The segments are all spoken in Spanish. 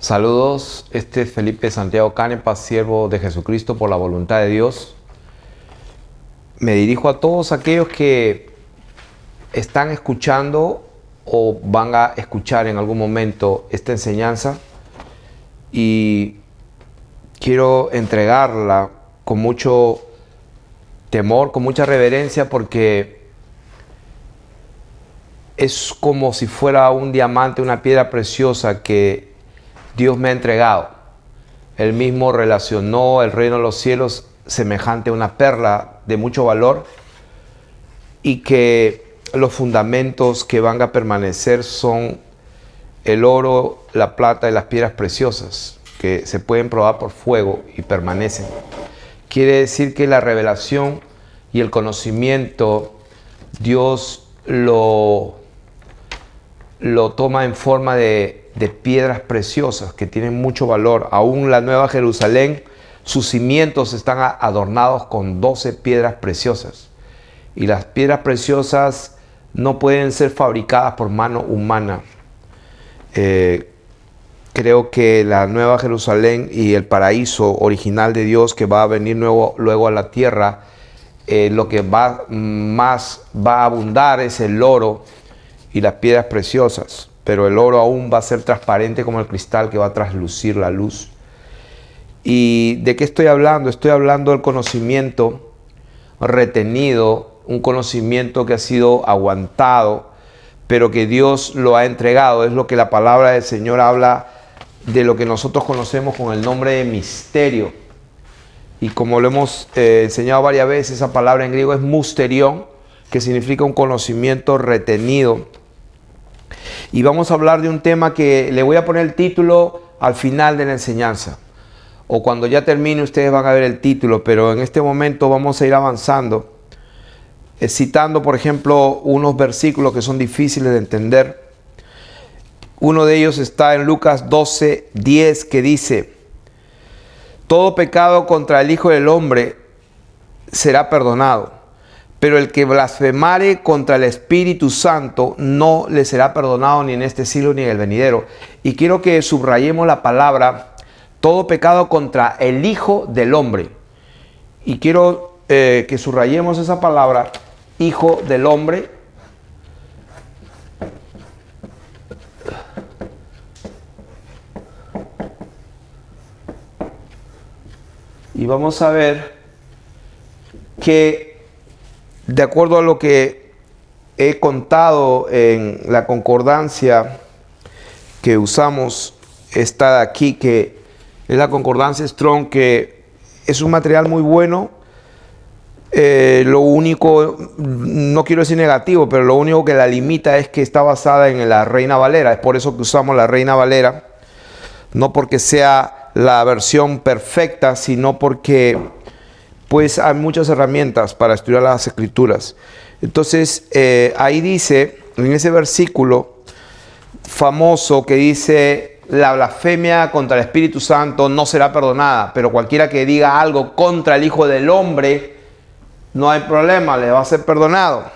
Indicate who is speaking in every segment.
Speaker 1: Saludos, este es Felipe Santiago Canepa, siervo de Jesucristo por la voluntad de Dios. Me dirijo a todos aquellos que están escuchando o van a escuchar en algún momento esta enseñanza y quiero entregarla con mucho temor, con mucha reverencia, porque es como si fuera un diamante, una piedra preciosa que Dios me ha entregado. Él mismo relacionó el reino de los cielos semejante a una perla de mucho valor, y que los fundamentos que van a permanecer son el oro, la plata y las piedras preciosas, que se pueden probar por fuego y permanecen. Quiere decir que la revelación y el conocimiento, Dios lo toma en forma de piedras preciosas que tienen mucho valor. Aún la Nueva Jerusalén, sus cimientos están adornados con 12 piedras preciosas. Y las piedras preciosas no pueden ser fabricadas por mano humana. Creo que la Nueva Jerusalén y el paraíso original de Dios que va a venir luego a la tierra, lo que más va a abundar es el oro y las piedras preciosas, pero el oro aún va a ser transparente como el cristal que va a traslucir la luz. ¿Y de qué estoy hablando? Estoy hablando del conocimiento retenido, un conocimiento que ha sido aguantado, pero que Dios lo ha entregado. Es lo que la palabra del Señor habla de lo que nosotros conocemos con el nombre de misterio. Y como lo hemos enseñado varias veces, esa palabra en griego es musterión, que significa un conocimiento retenido. Y vamos a hablar de un tema que le voy a poner el título al final de la enseñanza, o cuando ya termine ustedes van a ver el título, pero en este momento vamos a ir avanzando, citando por ejemplo unos versículos que son difíciles de entender. Uno de ellos está en Lucas 12:10, que dice: todo pecado contra el Hijo del Hombre será perdonado, pero el que blasfemare contra el Espíritu Santo no le será perdonado ni en este siglo ni en el venidero. Y quiero que subrayemos la palabra todo pecado contra el Hijo del Hombre. Y quiero que subrayemos esa palabra, Hijo del Hombre. Y vamos a ver que, de acuerdo a lo que he contado en la concordancia que usamos, esta de aquí, que es la concordancia Strong, que es un material muy bueno. Lo único, no quiero decir negativo, pero lo único que la limita es que está basada en la Reina Valera. Es por eso que usamos la Reina Valera, no porque sea la versión perfecta, sino porque pues hay muchas herramientas para estudiar las Escrituras. Entonces, ahí dice, en ese versículo famoso que dice: la blasfemia contra el Espíritu Santo no será perdonada, pero cualquiera que diga algo contra el Hijo del Hombre, no hay problema, le va a ser perdonado.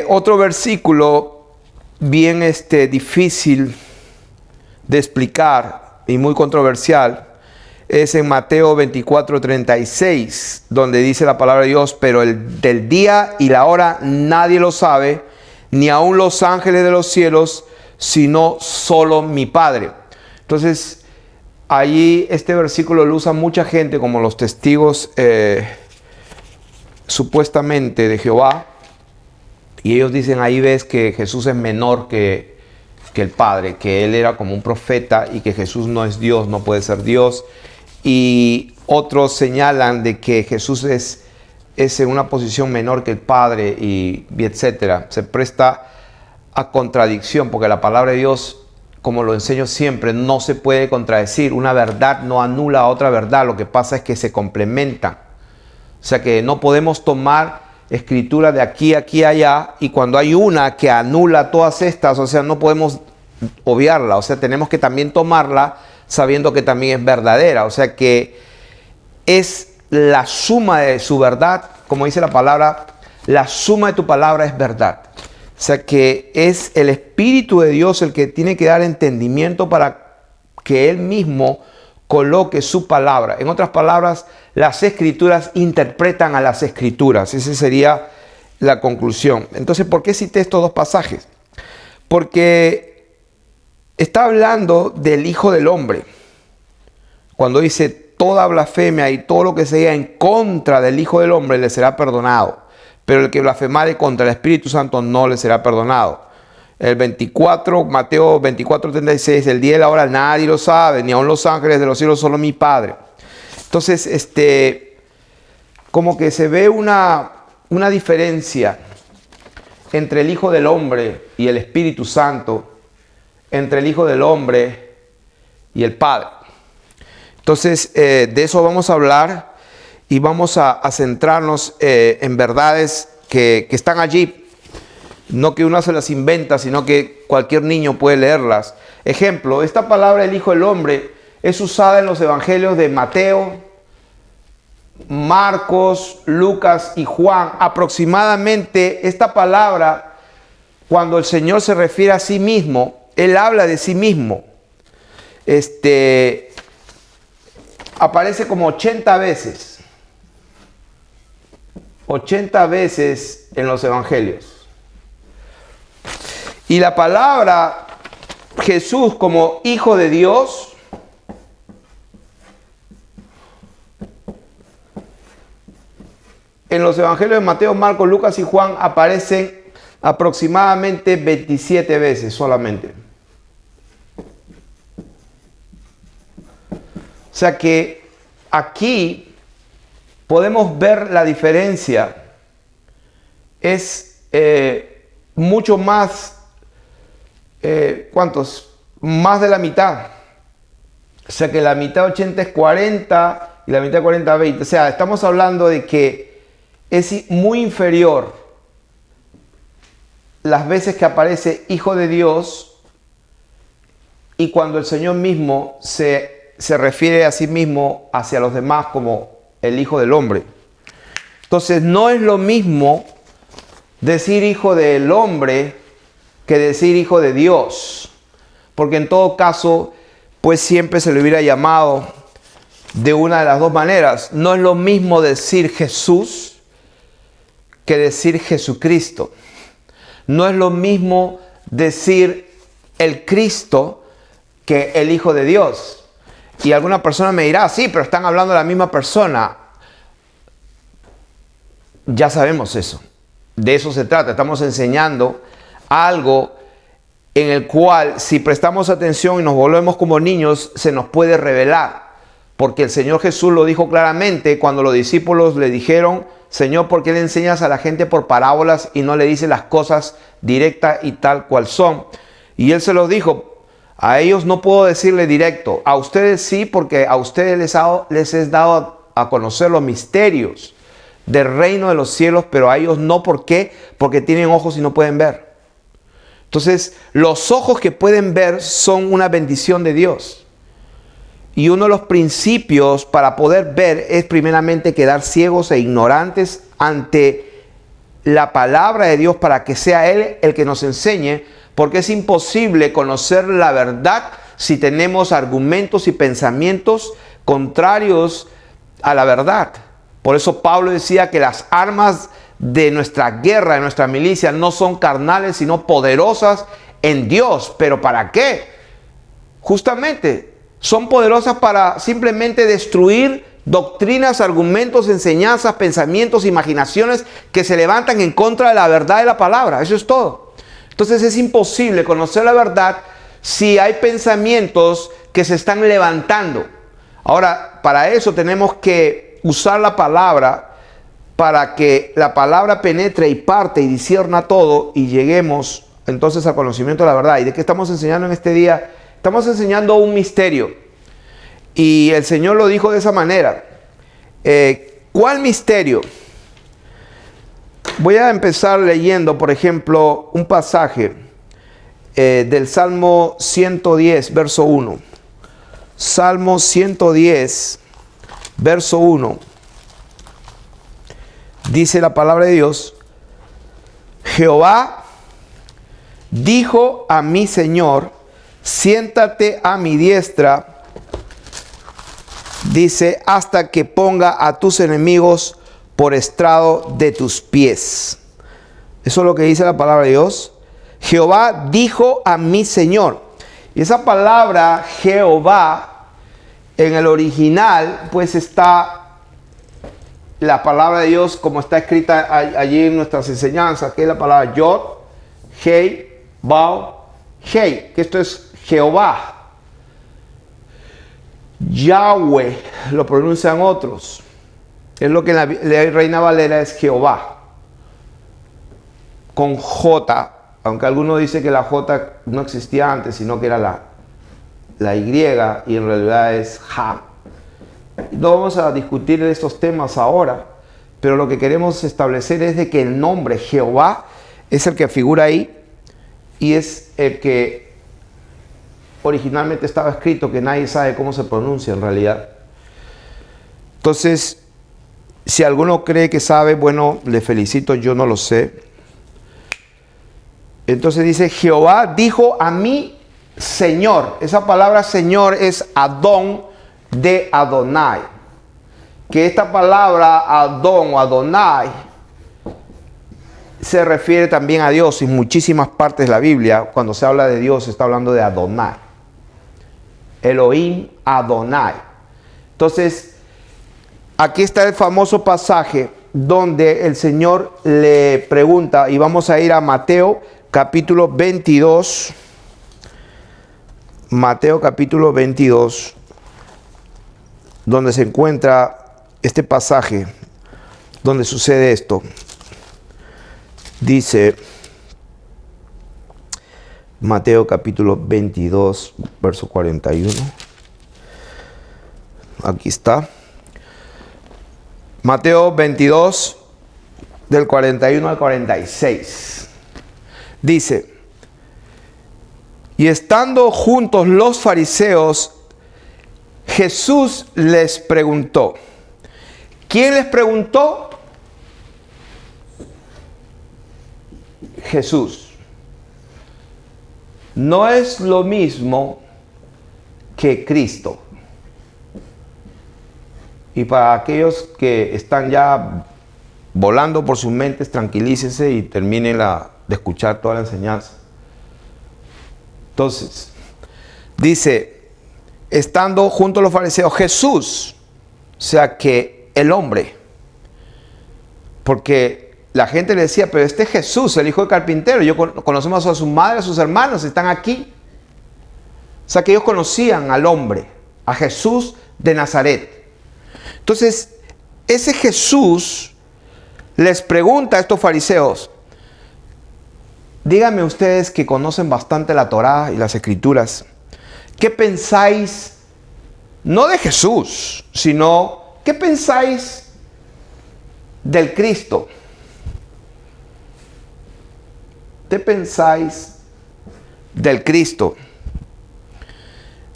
Speaker 1: Otro versículo bien difícil de explicar y muy controversial es en Mateo 24:36, donde dice la palabra de Dios: pero el del día y la hora nadie lo sabe, ni aun los ángeles de los cielos, sino solo mi Padre. Entonces, allí este versículo lo usa mucha gente como los testigos supuestamente de Jehová, y ellos dicen: ahí ves que Jesús es menor que el Padre, que Él era como un profeta y que Jesús no es Dios, no puede ser Dios. Y otros señalan de que Jesús es en una posición menor que el Padre y etcétera. Se presta a contradicción, porque la palabra de Dios, como lo enseño siempre, no se puede contradecir. Una verdad no anula a otra verdad, lo que pasa es que se complementan. O sea que no podemos tomar escritura de aquí, allá, y cuando hay una que anula todas estas, o sea, no podemos obviarla. O sea, tenemos que también tomarla sabiendo que también es verdadera. O sea que es la suma de su verdad, como dice la palabra: la suma de tu palabra es verdad. O sea que es el Espíritu de Dios el que tiene que dar entendimiento para que Él mismo coloque su palabra. En otras palabras, las Escrituras interpretan a las Escrituras. Esa sería la conclusión. Entonces, ¿por qué cité estos dos pasajes? Porque está hablando del Hijo del Hombre. Cuando dice toda blasfemia y todo lo que se diga en contra del Hijo del Hombre le será perdonado. Pero el que blasfemare contra el Espíritu Santo no le será perdonado. El 24, Mateo 24:36, el día y la hora nadie lo sabe, ni aun los ángeles de los cielos, solo mi Padre. Entonces, como que se ve una diferencia entre el Hijo del Hombre y el Espíritu Santo, entre el Hijo del Hombre y el Padre. Entonces, de eso vamos a hablar. Y vamos a centrarnos en verdades que están allí. No que uno se las inventa, sino que cualquier niño puede leerlas. Ejemplo, esta palabra el Hijo del Hombre es usada en los evangelios de Mateo, Marcos, Lucas y Juan. Aproximadamente esta palabra, cuando el Señor se refiere a sí mismo, Él habla de sí mismo. Aparece como 80 veces. 80 veces en los evangelios. Y la palabra Jesús como Hijo de Dios en los evangelios de Mateo, Marcos, Lucas y Juan aparecen aproximadamente 27 veces solamente. O sea que aquí podemos ver la diferencia. Es mucho más, ¿cuántos? Más de la mitad. O sea que la mitad 80 es 40 y la mitad 40 20. O sea, estamos hablando de que es muy inferior las veces que aparece Hijo de Dios y cuando el Señor mismo se refiere a sí mismo hacia los demás como el Hijo del Hombre. Entonces no es lo mismo decir Hijo del Hombre que decir Hijo de Dios, porque en todo caso pues siempre se le hubiera llamado de una de las dos maneras. No es lo mismo decir Jesús que decir Jesucristo. No es lo mismo decir el Cristo que el Hijo de Dios. Y alguna persona me dirá, sí, pero están hablando de la misma persona. Ya sabemos eso. De eso se trata. Estamos enseñando algo en el cual, si prestamos atención y nos volvemos como niños, se nos puede revelar. Porque el Señor Jesús lo dijo claramente cuando los discípulos le dijeron, Señor, ¿por qué le enseñas a la gente por parábolas y no le dices las cosas directas y tal cual son? Y Él se los dijo, a ellos no puedo decirle directo, a ustedes sí, porque a ustedes les es dado a conocer los misterios del reino de los cielos, pero a ellos no. ¿Por qué? Porque tienen ojos y no pueden ver. Entonces, los ojos que pueden ver son una bendición de Dios. Y uno de los principios para poder ver es primeramente quedar ciegos e ignorantes ante la palabra de Dios para que sea Él el que nos enseñe, porque es imposible conocer la verdad si tenemos argumentos y pensamientos contrarios a la verdad. Por eso Pablo decía que las armas de nuestra guerra, de nuestra milicia, no son carnales, sino poderosas en Dios. ¿Pero para qué? Justamente, son poderosas para simplemente destruir doctrinas, argumentos, enseñanzas, pensamientos, imaginaciones que se levantan en contra de la verdad de la palabra. Eso es todo. Entonces es imposible conocer la verdad si hay pensamientos que se están levantando. Ahora, para eso tenemos que usar la palabra para que la palabra penetre y parte y discierna todo y lleguemos entonces al conocimiento de la verdad. ¿Y de qué estamos enseñando en este día? Estamos enseñando un misterio. Y el Señor lo dijo de esa manera. ¿Cuál misterio? Voy a empezar leyendo, por ejemplo, un pasaje del Salmo 110, verso 1. Salmo 110, verso 1. Dice la palabra de Dios: Jehová dijo a mi Señor, siéntate a mi diestra, dice, hasta que ponga a tus enemigos por estrado de tus pies. Eso es lo que dice la palabra de Dios. Jehová dijo a mi Señor. Y esa palabra Jehová, en el original, pues está la palabra de Dios como está escrita allí en nuestras enseñanzas, que es la palabra Yod, Hei, Baal, Hei, que esto es Jehová. Yahweh lo pronuncian otros. Es lo que en la Reina Valera es Jehová. Con J, aunque algunos dicen que la J no existía antes, sino que era la Y, y en realidad es Ja. No vamos a discutir estos temas ahora, pero lo que queremos establecer es de que el nombre Jehová es el que figura ahí y es el que originalmente estaba escrito, que nadie sabe cómo se pronuncia en realidad. Entonces, si alguno cree que sabe, bueno, le felicito, yo no lo sé. Entonces dice, Jehová dijo a mi Señor. Esa palabra Señor es Adón de Adonai. Que esta palabra Adón o Adonai se refiere también a Dios. En muchísimas partes de la Biblia, cuando se habla de Dios, se está hablando de Adonai. Elohim Adonai. Entonces, aquí está el famoso pasaje donde el Señor le pregunta, y vamos a ir a Mateo capítulo 22. Mateo capítulo 22, donde se encuentra este pasaje, donde sucede esto. Dice Mateo capítulo 22, verso 41. Aquí está. Mateo 22, del 41 al 46. Dice, y estando juntos los fariseos, Jesús les preguntó. ¿Quién les preguntó? Jesús. No es lo mismo que Cristo. Y para aquellos que están ya volando por sus mentes, tranquilícense y terminen de escuchar toda la enseñanza. Entonces, dice, estando junto a los fariseos, Jesús, o sea que el hombre, porque la gente le decía, pero este Jesús, el hijo del carpintero, conocemos a su madre, a sus hermanos, están aquí. O sea que ellos conocían al hombre, a Jesús de Nazaret. Entonces, ese Jesús les pregunta a estos fariseos, díganme ustedes que conocen bastante la Torá y las Escrituras, ¿qué pensáis, no de Jesús, sino qué pensáis del Cristo? ¿Qué pensáis del Cristo?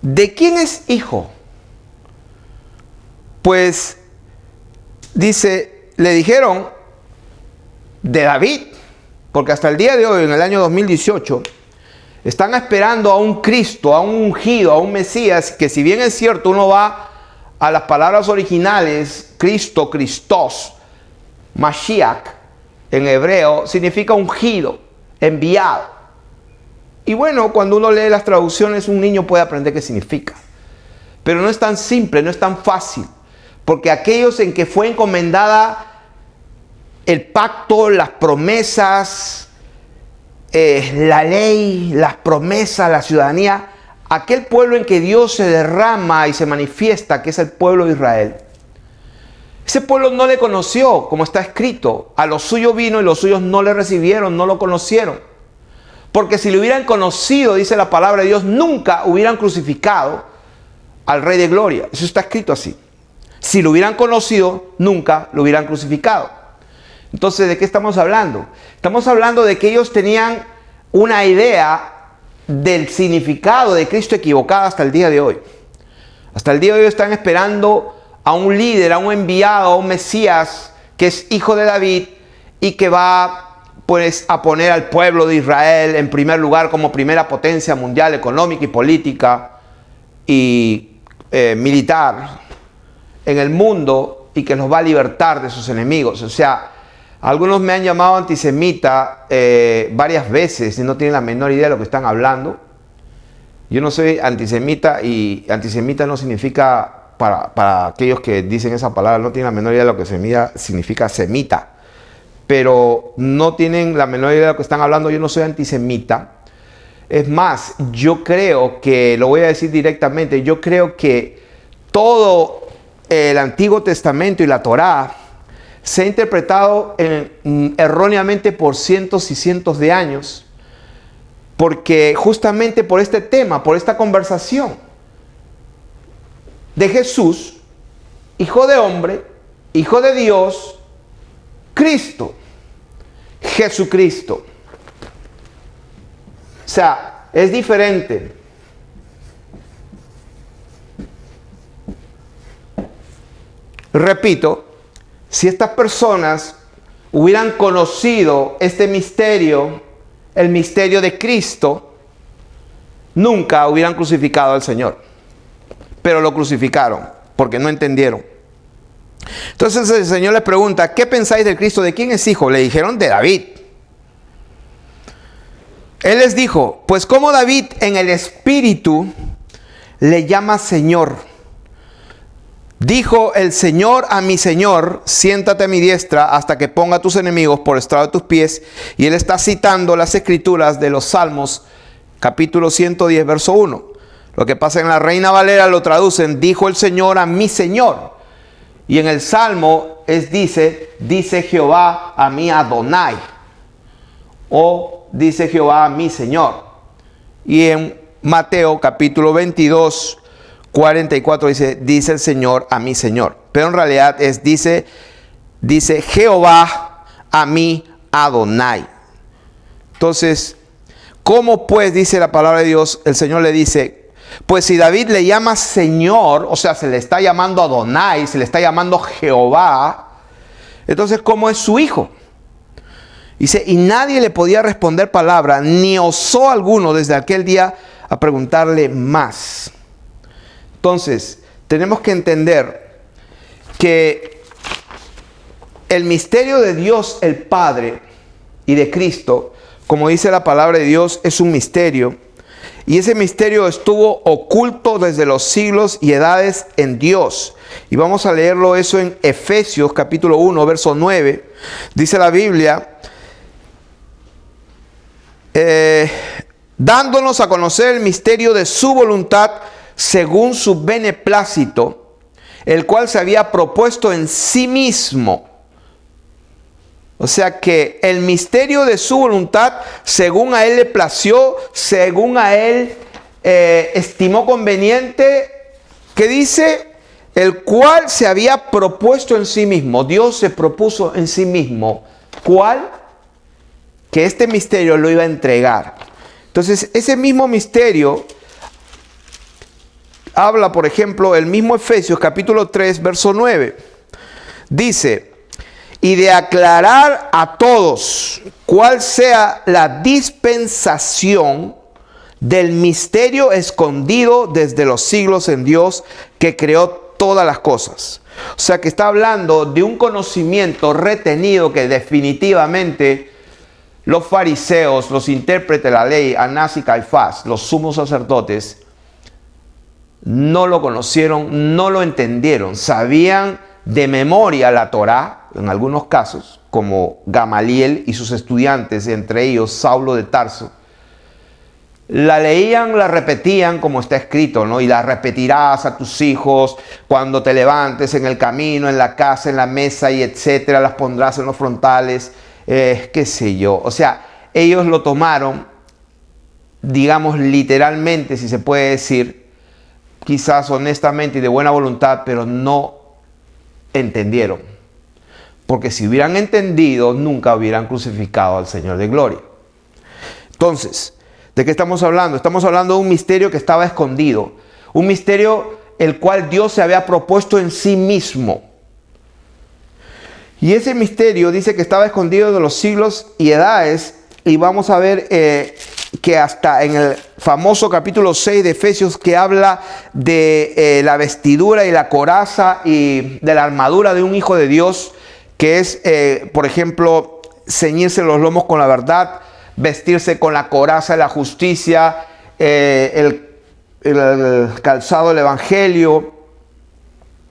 Speaker 1: ¿De quién es hijo? Pues, dice, le dijeron, de David. Porque hasta el día de hoy, en el año 2018, están esperando a un Cristo, a un ungido, a un Mesías, que si bien es cierto, uno va a las palabras originales, Cristo, Christos, Mashiach, en hebreo, significa ungido, enviado. Y bueno, cuando uno lee las traducciones, un niño puede aprender qué significa. Pero no es tan simple, no es tan fácil. Porque aquellos en que fue encomendada el pacto, las promesas, la ley, las promesas, la ciudadanía, aquel pueblo en que Dios se derrama y se manifiesta, que es el pueblo de Israel. Ese pueblo no le conoció, como está escrito. A los suyos vino y los suyos no le recibieron, no lo conocieron. Porque si lo hubieran conocido, dice la palabra de Dios, nunca hubieran crucificado al Rey de Gloria. Eso está escrito así. Si lo hubieran conocido, nunca lo hubieran crucificado. Entonces, ¿de qué estamos hablando? Estamos hablando de que ellos tenían una idea del significado de Cristo equivocada hasta el día de hoy. Hasta el día de hoy están esperando a un líder, a un enviado, a un Mesías que es hijo de David y que va pues a poner al pueblo de Israel en primer lugar como primera potencia mundial económica y política y militar en el mundo, y que los va a libertar de sus enemigos. O sea, algunos me han llamado antisemita varias veces y no tienen la menor idea de lo que están hablando. Yo no soy antisemita, y antisemita no significa, para aquellos que dicen esa palabra, no tienen la menor idea de lo que significa semita. Pero no tienen la menor idea de lo que están hablando. Yo no soy antisemita. Es más, yo creo que, lo voy a decir directamente, yo creo que todo el Antiguo Testamento y la Torá se ha interpretado erróneamente por cientos y cientos de años, porque justamente por este tema, por esta conversación de Jesús, hijo de hombre, hijo de Dios, Cristo, Jesucristo. O sea, es diferente. Repito, si estas personas hubieran conocido este misterio, el misterio de Cristo, nunca hubieran crucificado al Señor. Pero lo crucificaron porque no entendieron. Entonces el Señor les pregunta: ¿qué pensáis del Cristo? ¿De quién es hijo? Le dijeron: de David. Él les dijo: pues como David en el espíritu le llama Señor. Dijo el Señor a mi Señor: siéntate a mi diestra hasta que ponga a tus enemigos por estrado de tus pies. Y él está citando las escrituras de los Salmos, capítulo 110, verso 1. Lo que pasa en la Reina Valera lo traducen: dijo el Señor a mi Señor. Y en el Salmo dice Jehová a mi Adonai. O dice Jehová a mi Señor. Y en Mateo capítulo 22, 44 dice el Señor a mi Señor. Pero en realidad dice Jehová a mi Adonai. Entonces, ¿cómo pues, dice la palabra de Dios, el Señor le dice? Pues si David le llama Señor, o sea, se le está llamando Adonai, se le está llamando Jehová, entonces ¿cómo es su hijo? Dice: y nadie le podía responder palabra, ni osó alguno desde aquel día a preguntarle más. Entonces, tenemos que entender que el misterio de Dios el Padre y de Cristo, como dice la palabra de Dios, es un misterio. Y ese misterio estuvo oculto desde los siglos y edades en Dios. Y vamos a leerlo eso en Efesios capítulo 1, verso 9. Dice la Biblia: dándonos a conocer el misterio de su voluntad según su beneplácito, el cual se había propuesto en sí mismo. O sea que el misterio de su voluntad, según a él le plació, según a él estimó conveniente, ¿qué dice? El cual se había propuesto en sí mismo. Dios se propuso en sí mismo. ¿Cuál? Que este misterio lo iba a entregar. Entonces, ese mismo misterio habla, por ejemplo, el mismo Efesios capítulo 3, verso 9. Dice: y de aclarar a todos cuál sea la dispensación del misterio escondido desde los siglos en Dios, que creó todas las cosas. O sea que está hablando de un conocimiento retenido que definitivamente los fariseos, los intérpretes de la ley, Anás y Caifás, los sumos sacerdotes, no lo conocieron, no lo entendieron. Sabían de memoria la Torá, en algunos casos, como Gamaliel y sus estudiantes, entre ellos Saulo de Tarso. La leían, la repetían como está escrito, ¿no? Y la repetirás a tus hijos cuando te levantes en el camino, en la casa, en la mesa y etcétera. Las pondrás en los frontales, qué sé yo. O sea, ellos lo tomaron, digamos literalmente, si se puede decir, quizás honestamente y de buena voluntad, pero no entendieron. Porque si hubieran entendido, nunca hubieran crucificado al Señor de gloria. Entonces, ¿de qué estamos hablando? Estamos hablando de un misterio que estaba escondido. Un misterio el cual Dios se había propuesto en sí mismo. Y ese misterio dice que estaba escondido de los siglos y edades. Y vamos a ver que hasta en el famoso capítulo 6 de Efesios, que habla de la vestidura y la coraza y de la armadura de un hijo de Dios, que es, por ejemplo, ceñirse los lomos con la verdad, vestirse con la coraza de la justicia, el calzado del evangelio,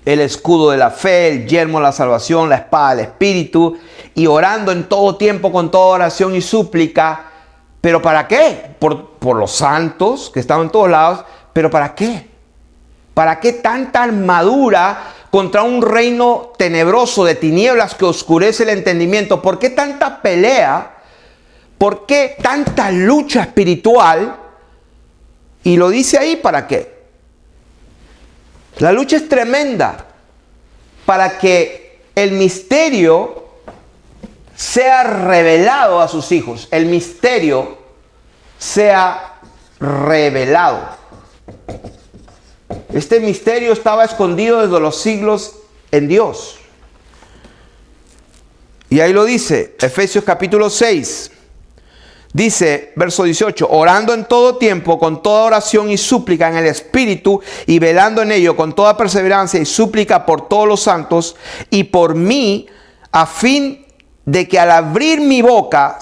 Speaker 1: el escudo de la fe, el yelmo de la salvación, la espada del espíritu, y orando en todo tiempo con toda oración y súplica. ¿Pero para qué? Por los santos que estaban en todos lados. ¿Pero para qué? ¿Para qué tanta armadura contra un reino tenebroso de tinieblas que oscurece el entendimiento? ¿Por qué tanta pelea? ¿Por qué tanta lucha espiritual? Y lo dice ahí, ¿para qué? La lucha es tremenda para que el misterio sea revelado a sus hijos. El misterio sea revelado. Este misterio estaba escondido desde los siglos en Dios. Y ahí lo dice, Efesios capítulo 6. Dice, verso 18, orando en todo tiempo, con toda oración y súplica en el Espíritu, y velando en ello con toda perseverancia y súplica por todos los santos y por mí, a fin de que al abrir mi boca,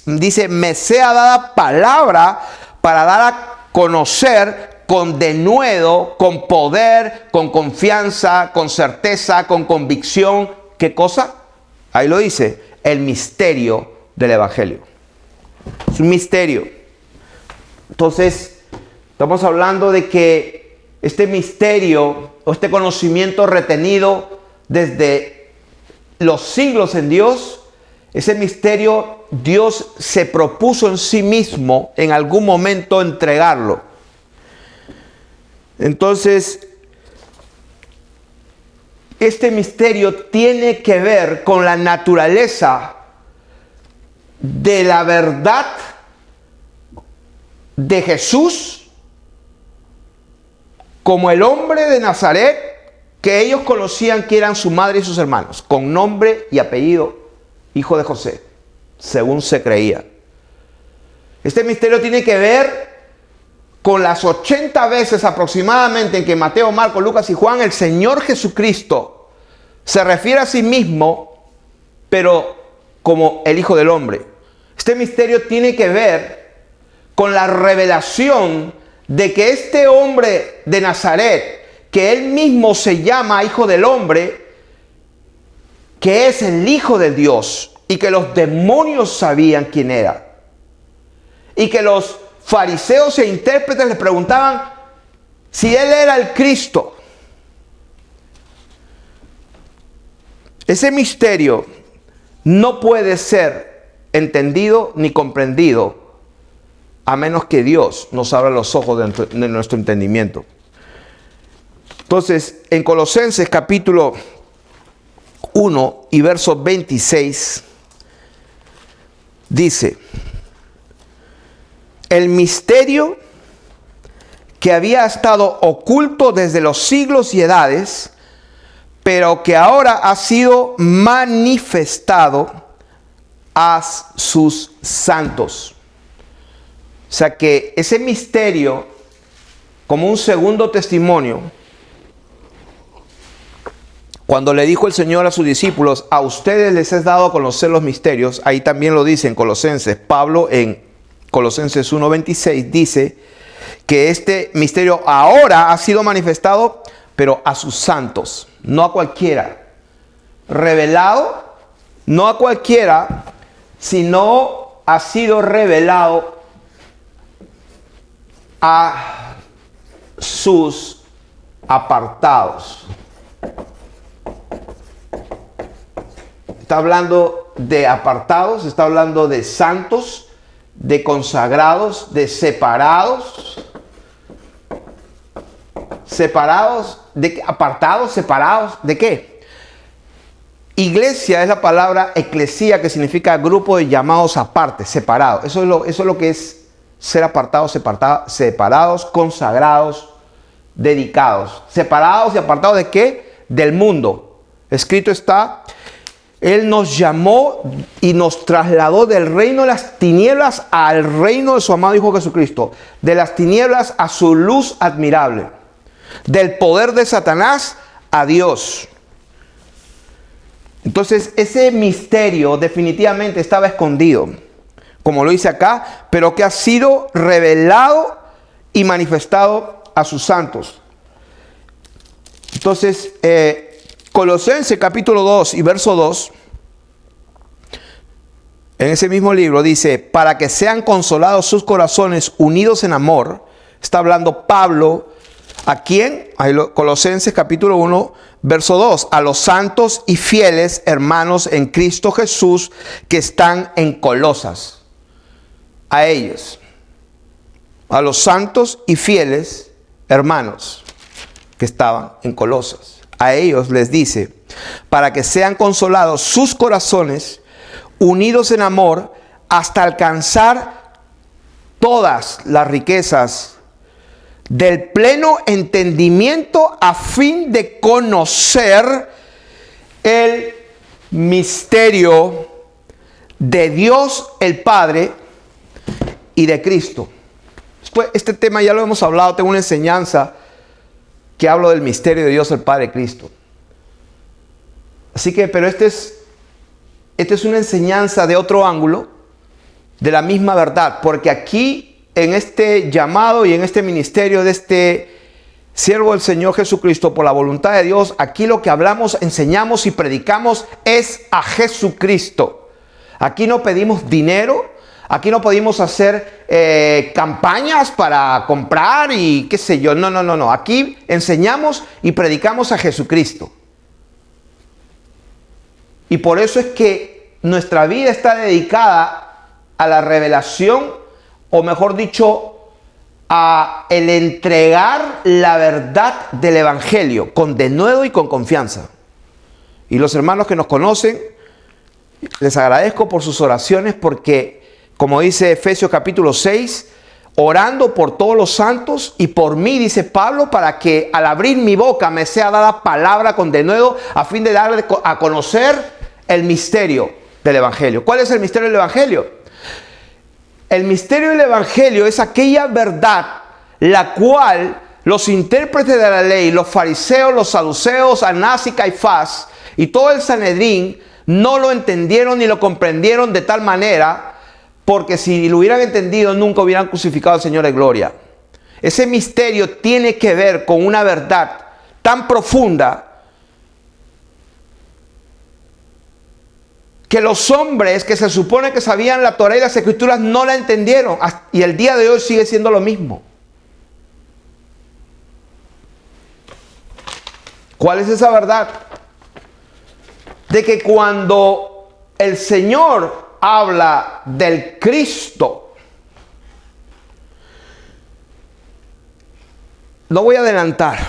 Speaker 1: dice, me sea dada palabra para dar a conocer con denuedo, con poder, con confianza, con certeza, con convicción. ¿Qué cosa? Ahí lo dice, el misterio del Evangelio. Es un misterio. Entonces, estamos hablando de que este misterio o este conocimiento retenido desde los siglos en Dios, ese misterio Dios se propuso en sí mismo en algún momento entregarlo. Entonces, este misterio tiene que ver con la naturaleza de la verdad de Jesús como el hombre de Nazaret que ellos conocían que eran su madre y sus hermanos, con nombre y apellido, hijo de José, según se creía. Este misterio tiene que ver con las 80 veces aproximadamente en que Mateo, Marcos, Lucas y Juan, el Señor Jesucristo se refiere a sí mismo, pero como el Hijo del Hombre. Este misterio tiene que ver con la revelación de que este hombre de Nazaret, que él mismo se llama Hijo del Hombre, que es el Hijo de Dios, y que los demonios sabían quién era, y que los fariseos e intérpretes le preguntaban si él era el Cristo. Ese misterio no puede ser entendido ni comprendido a menos que Dios nos abra los ojos de nuestro entendimiento. Entonces, en Colosenses capítulo 1 y verso 26 dice: el misterio que había estado oculto desde los siglos y edades, pero que ahora ha sido manifestado a sus santos. O sea que ese misterio, como un segundo testimonio, cuando le dijo el Señor a sus discípulos, a ustedes les es dado a conocer los misterios, ahí también lo dice en Colosenses. Pablo en Colosenses 1:26 dice que este misterio ahora ha sido manifestado, pero a sus santos, no a cualquiera. Revelado, no a cualquiera, sino ha sido revelado a sus apartados. Está hablando de apartados, está hablando de santos, de consagrados, de separados. ¿Separados? ¿De qué? ¿Apartados? ¿Separados? ¿De qué? Iglesia es la palabra eclesía, que significa grupo de llamados aparte, separados. Eso es lo que es ser apartados, separados, consagrados, dedicados. ¿Separados y apartados de qué? Del mundo. Escrito está Él nos llamó y nos trasladó del reino de las tinieblas al reino de su amado Hijo Jesucristo. De las tinieblas a su luz admirable. Del poder de Satanás a Dios. Entonces ese misterio definitivamente estaba escondido, como lo dice acá, pero que ha sido revelado y manifestado a sus santos. Entonces, Colosenses capítulo 2 y verso 2, en ese mismo libro dice, para que sean consolados sus corazones unidos en amor. Está hablando Pablo, ¿a quién? Colosenses capítulo 1, verso 2, a los santos y fieles hermanos en Cristo Jesús que están en Colosas. A ellos, a los santos y fieles hermanos que estaban en Colosas. A ellos les dice, para que sean consolados sus corazones, unidos en amor, hasta alcanzar todas las riquezas del pleno entendimiento, a fin de conocer el misterio de Dios el Padre y de Cristo. Después, este tema ya lo hemos hablado, tengo una enseñanza que hablo del misterio de Dios el Padre Cristo. Así que, pero esta es una enseñanza de otro ángulo, de la misma verdad, porque aquí en este llamado y en este ministerio de este siervo del Señor Jesucristo, por la voluntad de Dios, aquí lo que hablamos, enseñamos y predicamos es a Jesucristo. Aquí no pedimos dinero. Aquí no podemos hacer campañas para comprar y qué sé yo. No. Aquí enseñamos y predicamos a Jesucristo. Y por eso es que nuestra vida está dedicada a la revelación, o mejor dicho, a el entregar la verdad del Evangelio con denuedo y con confianza. Y los hermanos que nos conocen, les agradezco por sus oraciones, porque como dice Efesios capítulo 6, orando por todos los santos y por mí, dice Pablo, para que al abrir mi boca me sea dada palabra con denuedo, a fin de darle a conocer el misterio del Evangelio. ¿Cuál es el misterio del Evangelio? El misterio del Evangelio es aquella verdad la cual los intérpretes de la ley, los fariseos, los saduceos, Anás y Caifás y todo el Sanedrín no lo entendieron ni lo comprendieron de tal manera, porque si lo hubieran entendido nunca hubieran crucificado al Señor de gloria. Ese misterio tiene que ver con una verdad tan profunda que los hombres que se supone que sabían la Torá y las Escrituras no la entendieron, y el día de hoy sigue siendo lo mismo. ¿Cuál es esa verdad? De que cuando el Señor habla del Cristo, no voy a adelantar,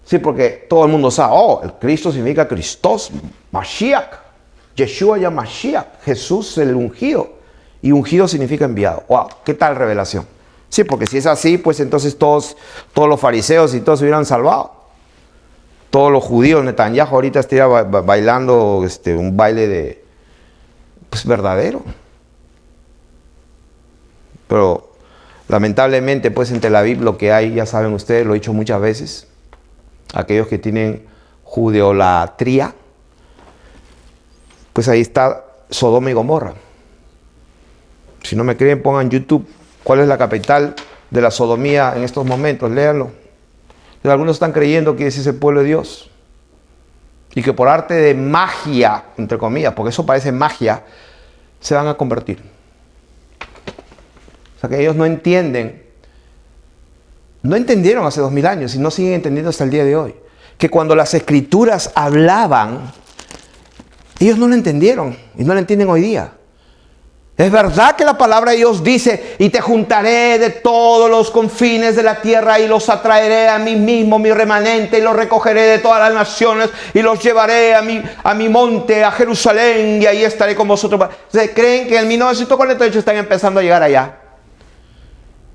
Speaker 1: sí, porque todo el mundo sabe, el Cristo significa Christos, Mashiach, Yeshua ya Mashiach, Jesús el ungido, y ungido significa enviado. Wow, ¿qué tal revelación? Sí, porque si es así, pues entonces todos los fariseos y todos se hubieran salvado. Todos los judíos, Netanyahu ahorita estaría bailando un baile de, pues, verdadero. Pero lamentablemente, pues en Tel Aviv lo que hay, ya saben ustedes, lo he dicho muchas veces, aquellos que tienen judeolatría, pues ahí está Sodoma y Gomorra. Si no me creen, pongan YouTube cuál es la capital de la sodomía en estos momentos, léanlo. Algunos están creyendo que ese es el pueblo de Dios. Y que por arte de magia, entre comillas, porque eso parece magia, se van a convertir. O sea que ellos no entienden. No entendieron hace 2000 años y no siguen entendiendo hasta el día de hoy. Que cuando las Escrituras hablaban, ellos no lo entendieron y no lo entienden hoy día. Es verdad que la palabra de Dios dice, y te juntaré de todos los confines de la tierra y los atraeré a mí mismo, mi remanente, y los recogeré de todas las naciones y los llevaré a mi monte, a Jerusalén, y ahí estaré con vosotros. ¿Ustedes creen que en 1948 están empezando a llegar allá?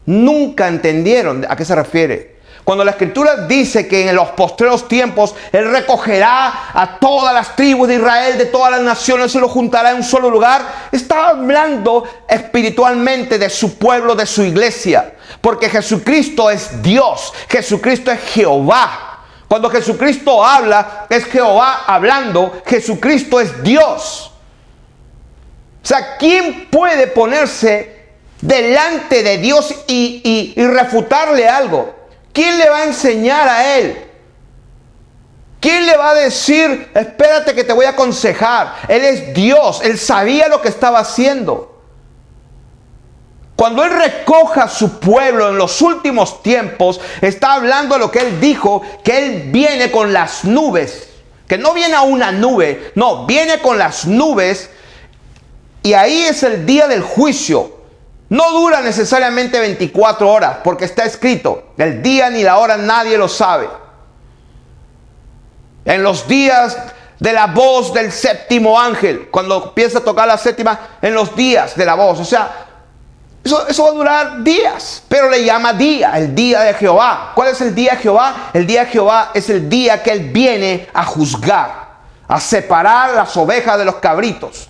Speaker 1: Nunca entendieron a qué se refiere. Cuando la Escritura dice que en los postreros tiempos Él recogerá a todas las tribus de Israel, de todas las naciones, se los juntará en un solo lugar, está hablando espiritualmente de su pueblo, de su iglesia. Porque Jesucristo es Dios, Jesucristo es Jehová. Cuando Jesucristo habla, es Jehová hablando, Jesucristo es Dios. O sea, ¿quién puede ponerse delante de Dios y refutarle algo? ¿Quién le va a enseñar a él? ¿Quién le va a decir, espérate que te voy a aconsejar? Él es Dios, Él sabía lo que estaba haciendo. Cuando Él recoja a su pueblo en los últimos tiempos, está hablando de lo que Él dijo, que Él viene con las nubes. Que no viene a una nube, no, viene con las nubes. Y ahí es el día del juicio. No dura necesariamente 24 horas, porque está escrito, el día ni la hora nadie lo sabe. En los días de la voz del séptimo ángel, cuando empieza a tocar la séptima, en los días de la voz, o sea, eso va a durar días, pero le llama día, el día de Jehová. ¿Cuál es el día de Jehová? El día de Jehová es el día que Él viene a juzgar, a separar las ovejas de los cabritos.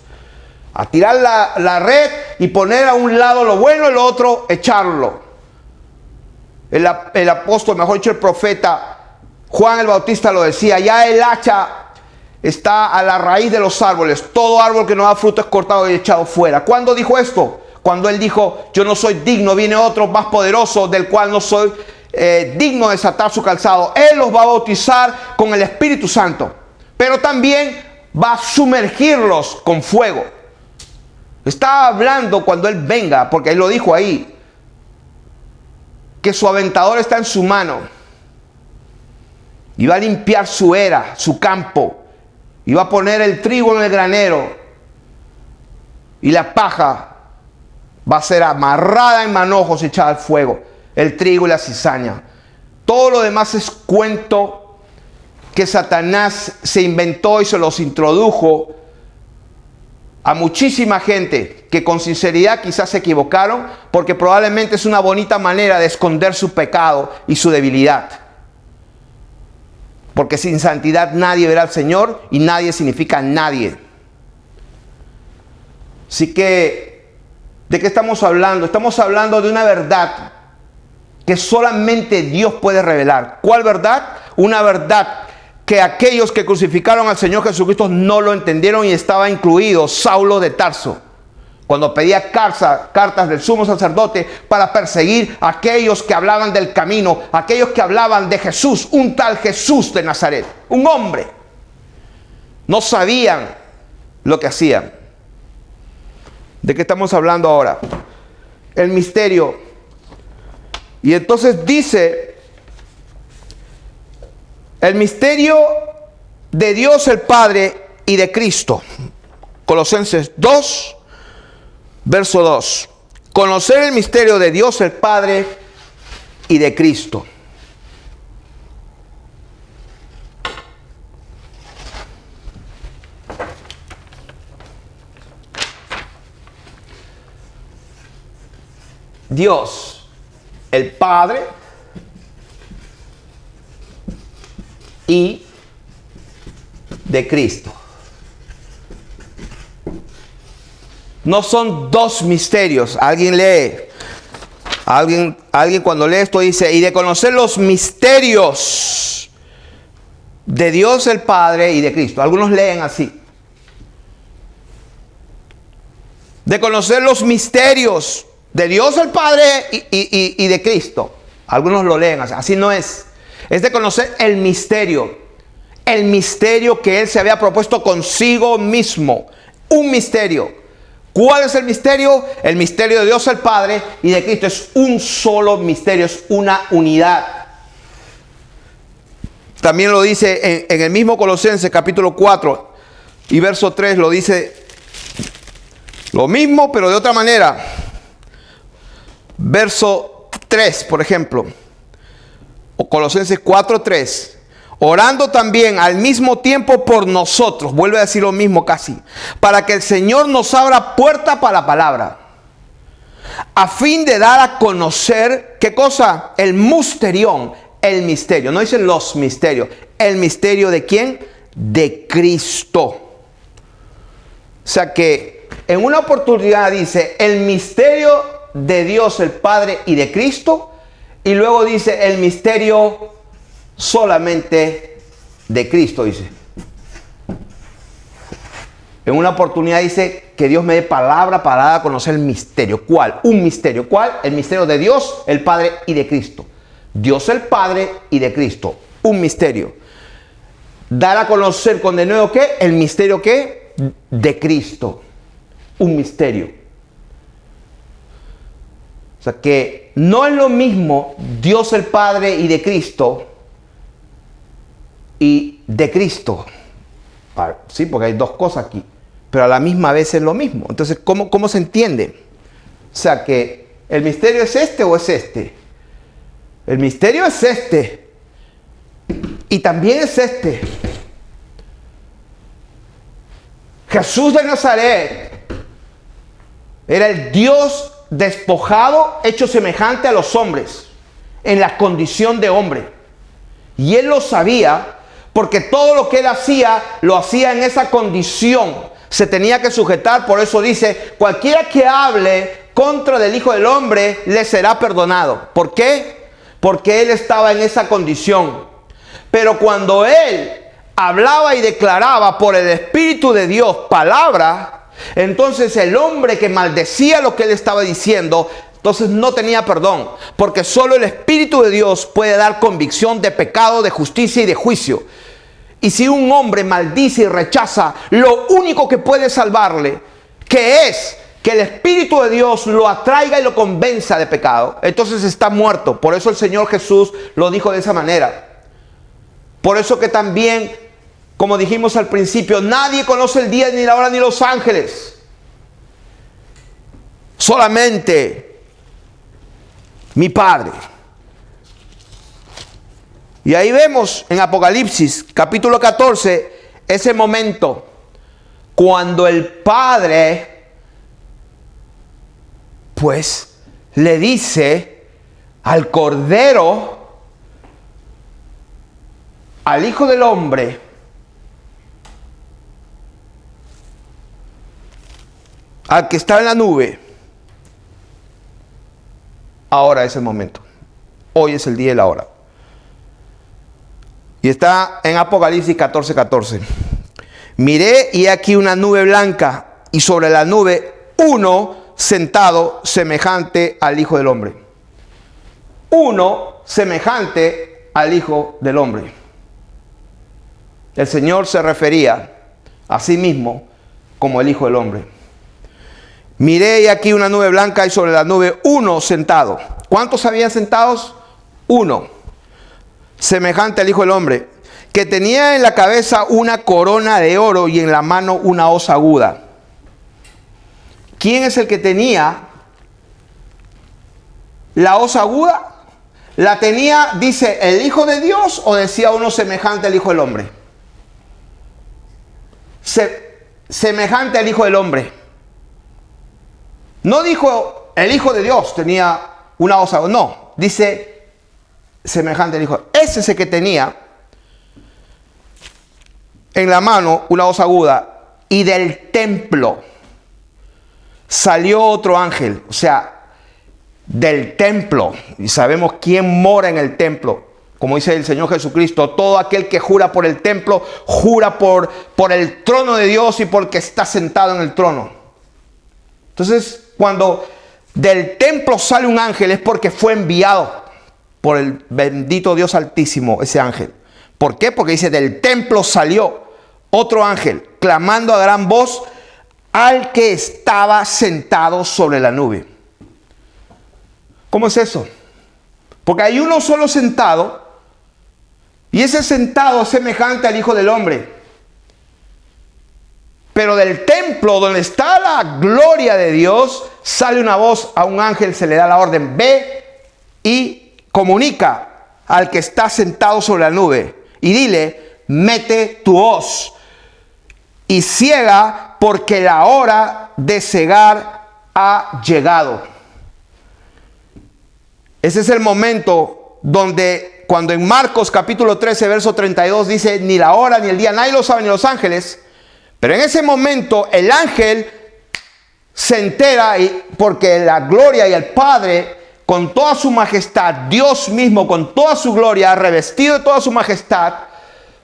Speaker 1: A tirar la red y poner a un lado lo bueno y lo otro echarlo. El apóstol, mejor dicho el profeta Juan el Bautista lo decía, ya el hacha está a la raíz de los árboles. Todo árbol que no da fruto es cortado y echado fuera. ¿Cuándo dijo esto? Cuando Él dijo, yo no soy digno, viene otro más poderoso del cual no soy digno de desatar su calzado. Él los va a bautizar con el Espíritu Santo, pero también va a sumergirlos con fuego. Está hablando cuando Él venga, porque Él lo dijo ahí, que su aventador está en su mano y va a limpiar su era, su campo, y va a poner el trigo en el granero y la paja va a ser amarrada en manojos y echada al fuego, el trigo y la cizaña. Todo lo demás es cuento que Satanás se inventó y se los introdujo a muchísima gente que con sinceridad quizás se equivocaron, porque probablemente es una bonita manera de esconder su pecado y su debilidad. Porque sin santidad nadie verá al Señor, y nadie significa nadie. Así que, ¿de qué estamos hablando? Estamos hablando de una verdad que solamente Dios puede revelar. ¿Cuál verdad? Una verdad que aquellos que crucificaron al Señor Jesucristo no lo entendieron, y estaba incluido Saulo de Tarso, cuando pedía cartas del sumo sacerdote para perseguir a aquellos que hablaban del camino, aquellos que hablaban de Jesús, un tal Jesús de Nazaret, un hombre. No sabían lo que hacían. ¿De qué estamos hablando ahora? El misterio. Y entonces dice, el misterio de Dios el Padre y de Cristo. Colosenses 2, verso 2. Conocer el misterio de Dios el Padre y de Cristo. Dios, el Padre y de Cristo. No son dos misterios. Alguien lee. Alguien cuando lee esto dice, y de conocer los misterios de Dios el Padre y de Cristo. Algunos leen así. De conocer los misterios de Dios el Padre y de Cristo. Algunos lo leen así. Así no es. Es de conocer el misterio. El misterio que Él se había propuesto consigo mismo. Un misterio. ¿Cuál es el misterio? El misterio de Dios el Padre y de Cristo. Es un solo misterio, es una unidad. También lo dice en el mismo Colosenses capítulo 4 y verso 3, lo dice lo mismo pero de otra manera. Verso 3, por ejemplo, o Colosenses 4:3. Orando también al mismo tiempo por nosotros, vuelve a decir lo mismo casi, para que el Señor nos abra puerta para la palabra, a fin de dar a conocer, ¿qué cosa? El musterión, el misterio. No dice los misterios. ¿El misterio de quién? De Cristo. O sea que en una oportunidad dice el misterio de Dios el Padre y de Cristo. Y luego dice el misterio solamente de Cristo, dice. En una oportunidad dice que Dios me dé palabra para dar a conocer el misterio. ¿Cuál? Un misterio. ¿Cuál? El misterio de Dios, el Padre y de Cristo. Dios el Padre y de Cristo. Un misterio. Dar a conocer con de nuevo ¿qué? El misterio ¿qué? De Cristo. Un misterio. O sea que no es lo mismo Dios el Padre y de Cristo y de Cristo. Sí, porque hay dos cosas aquí, pero a la misma vez es lo mismo. Entonces, ¿cómo se entiende? O sea, que el misterio es este o es este. El misterio es este. Y también es este. Jesús de Nazaret era el Dios despojado, hecho semejante a los hombres, en la condición de hombre. Y él lo sabía, porque todo lo que él hacía, lo hacía en esa condición. Se tenía que sujetar, por eso dice, cualquiera que hable contra del Hijo del Hombre, le será perdonado. ¿Por qué? Porque él estaba en esa condición. Pero cuando él hablaba y declaraba por el Espíritu de Dios palabra, entonces el hombre que maldecía lo que él estaba diciendo, entonces no tenía perdón, porque solo el Espíritu de Dios puede dar convicción de pecado, de justicia y de juicio. Y si un hombre maldice y rechaza lo único que puede salvarle, que es que el Espíritu de Dios lo atraiga y lo convenza de pecado, entonces está muerto. Por eso el Señor Jesús lo dijo de esa manera. Por eso que también, como dijimos al principio, nadie conoce el día ni la hora ni los ángeles. Solamente mi Padre. Y ahí vemos en Apocalipsis capítulo 14 ese momento cuando el Padre pues le dice al Cordero, al Hijo del Hombre, al que está en la nube, ahora es el momento, hoy es el día y la hora. Y está en Apocalipsis 14:14. Miré y aquí una nube blanca y sobre la nube uno sentado semejante al Hijo del Hombre. Uno semejante al Hijo del Hombre. El Señor se refería a sí mismo como el Hijo del Hombre. Miré y aquí una nube blanca y sobre la nube uno sentado. ¿Cuántos habían sentados? Uno. Semejante al Hijo del Hombre, que tenía en la cabeza una corona de oro y en la mano una hoz aguda. ¿Quién es el que tenía la hoz aguda? ¿La tenía, dice, el Hijo de Dios o decía uno semejante al Hijo del Hombre? Semejante al Hijo del Hombre. No dijo el Hijo de Dios tenía una hoz aguda, no, dice semejante al Hijo. Ese es el que tenía en la mano una hoz aguda, y del templo salió otro ángel. O sea, del templo, y sabemos quién mora en el templo, como dice el Señor Jesucristo: todo aquel que jura por el templo, jura por el trono de Dios y por el que está sentado en el trono. Entonces, cuando del templo sale un ángel, es porque fue enviado por el bendito Dios Altísimo, ese ángel. ¿Por qué? Porque dice, del templo salió otro ángel, clamando a gran voz al que estaba sentado sobre la nube. ¿Cómo es eso? Porque hay uno solo sentado, y ese sentado es semejante al Hijo del Hombre. Pero del templo donde está la gloria de Dios, sale una voz a un ángel, se le da la orden: ve y comunica al que está sentado sobre la nube y dile: mete tu hoz y ciega, porque la hora de cegar ha llegado. Ese es el momento donde cuando en Marcos capítulo 13, verso 32 dice, ni la hora ni el día, nadie lo sabe ni los ángeles. Pero en ese momento el ángel se entera porque la gloria y el Padre con toda su majestad, Dios mismo con toda su gloria, revestido de toda su majestad,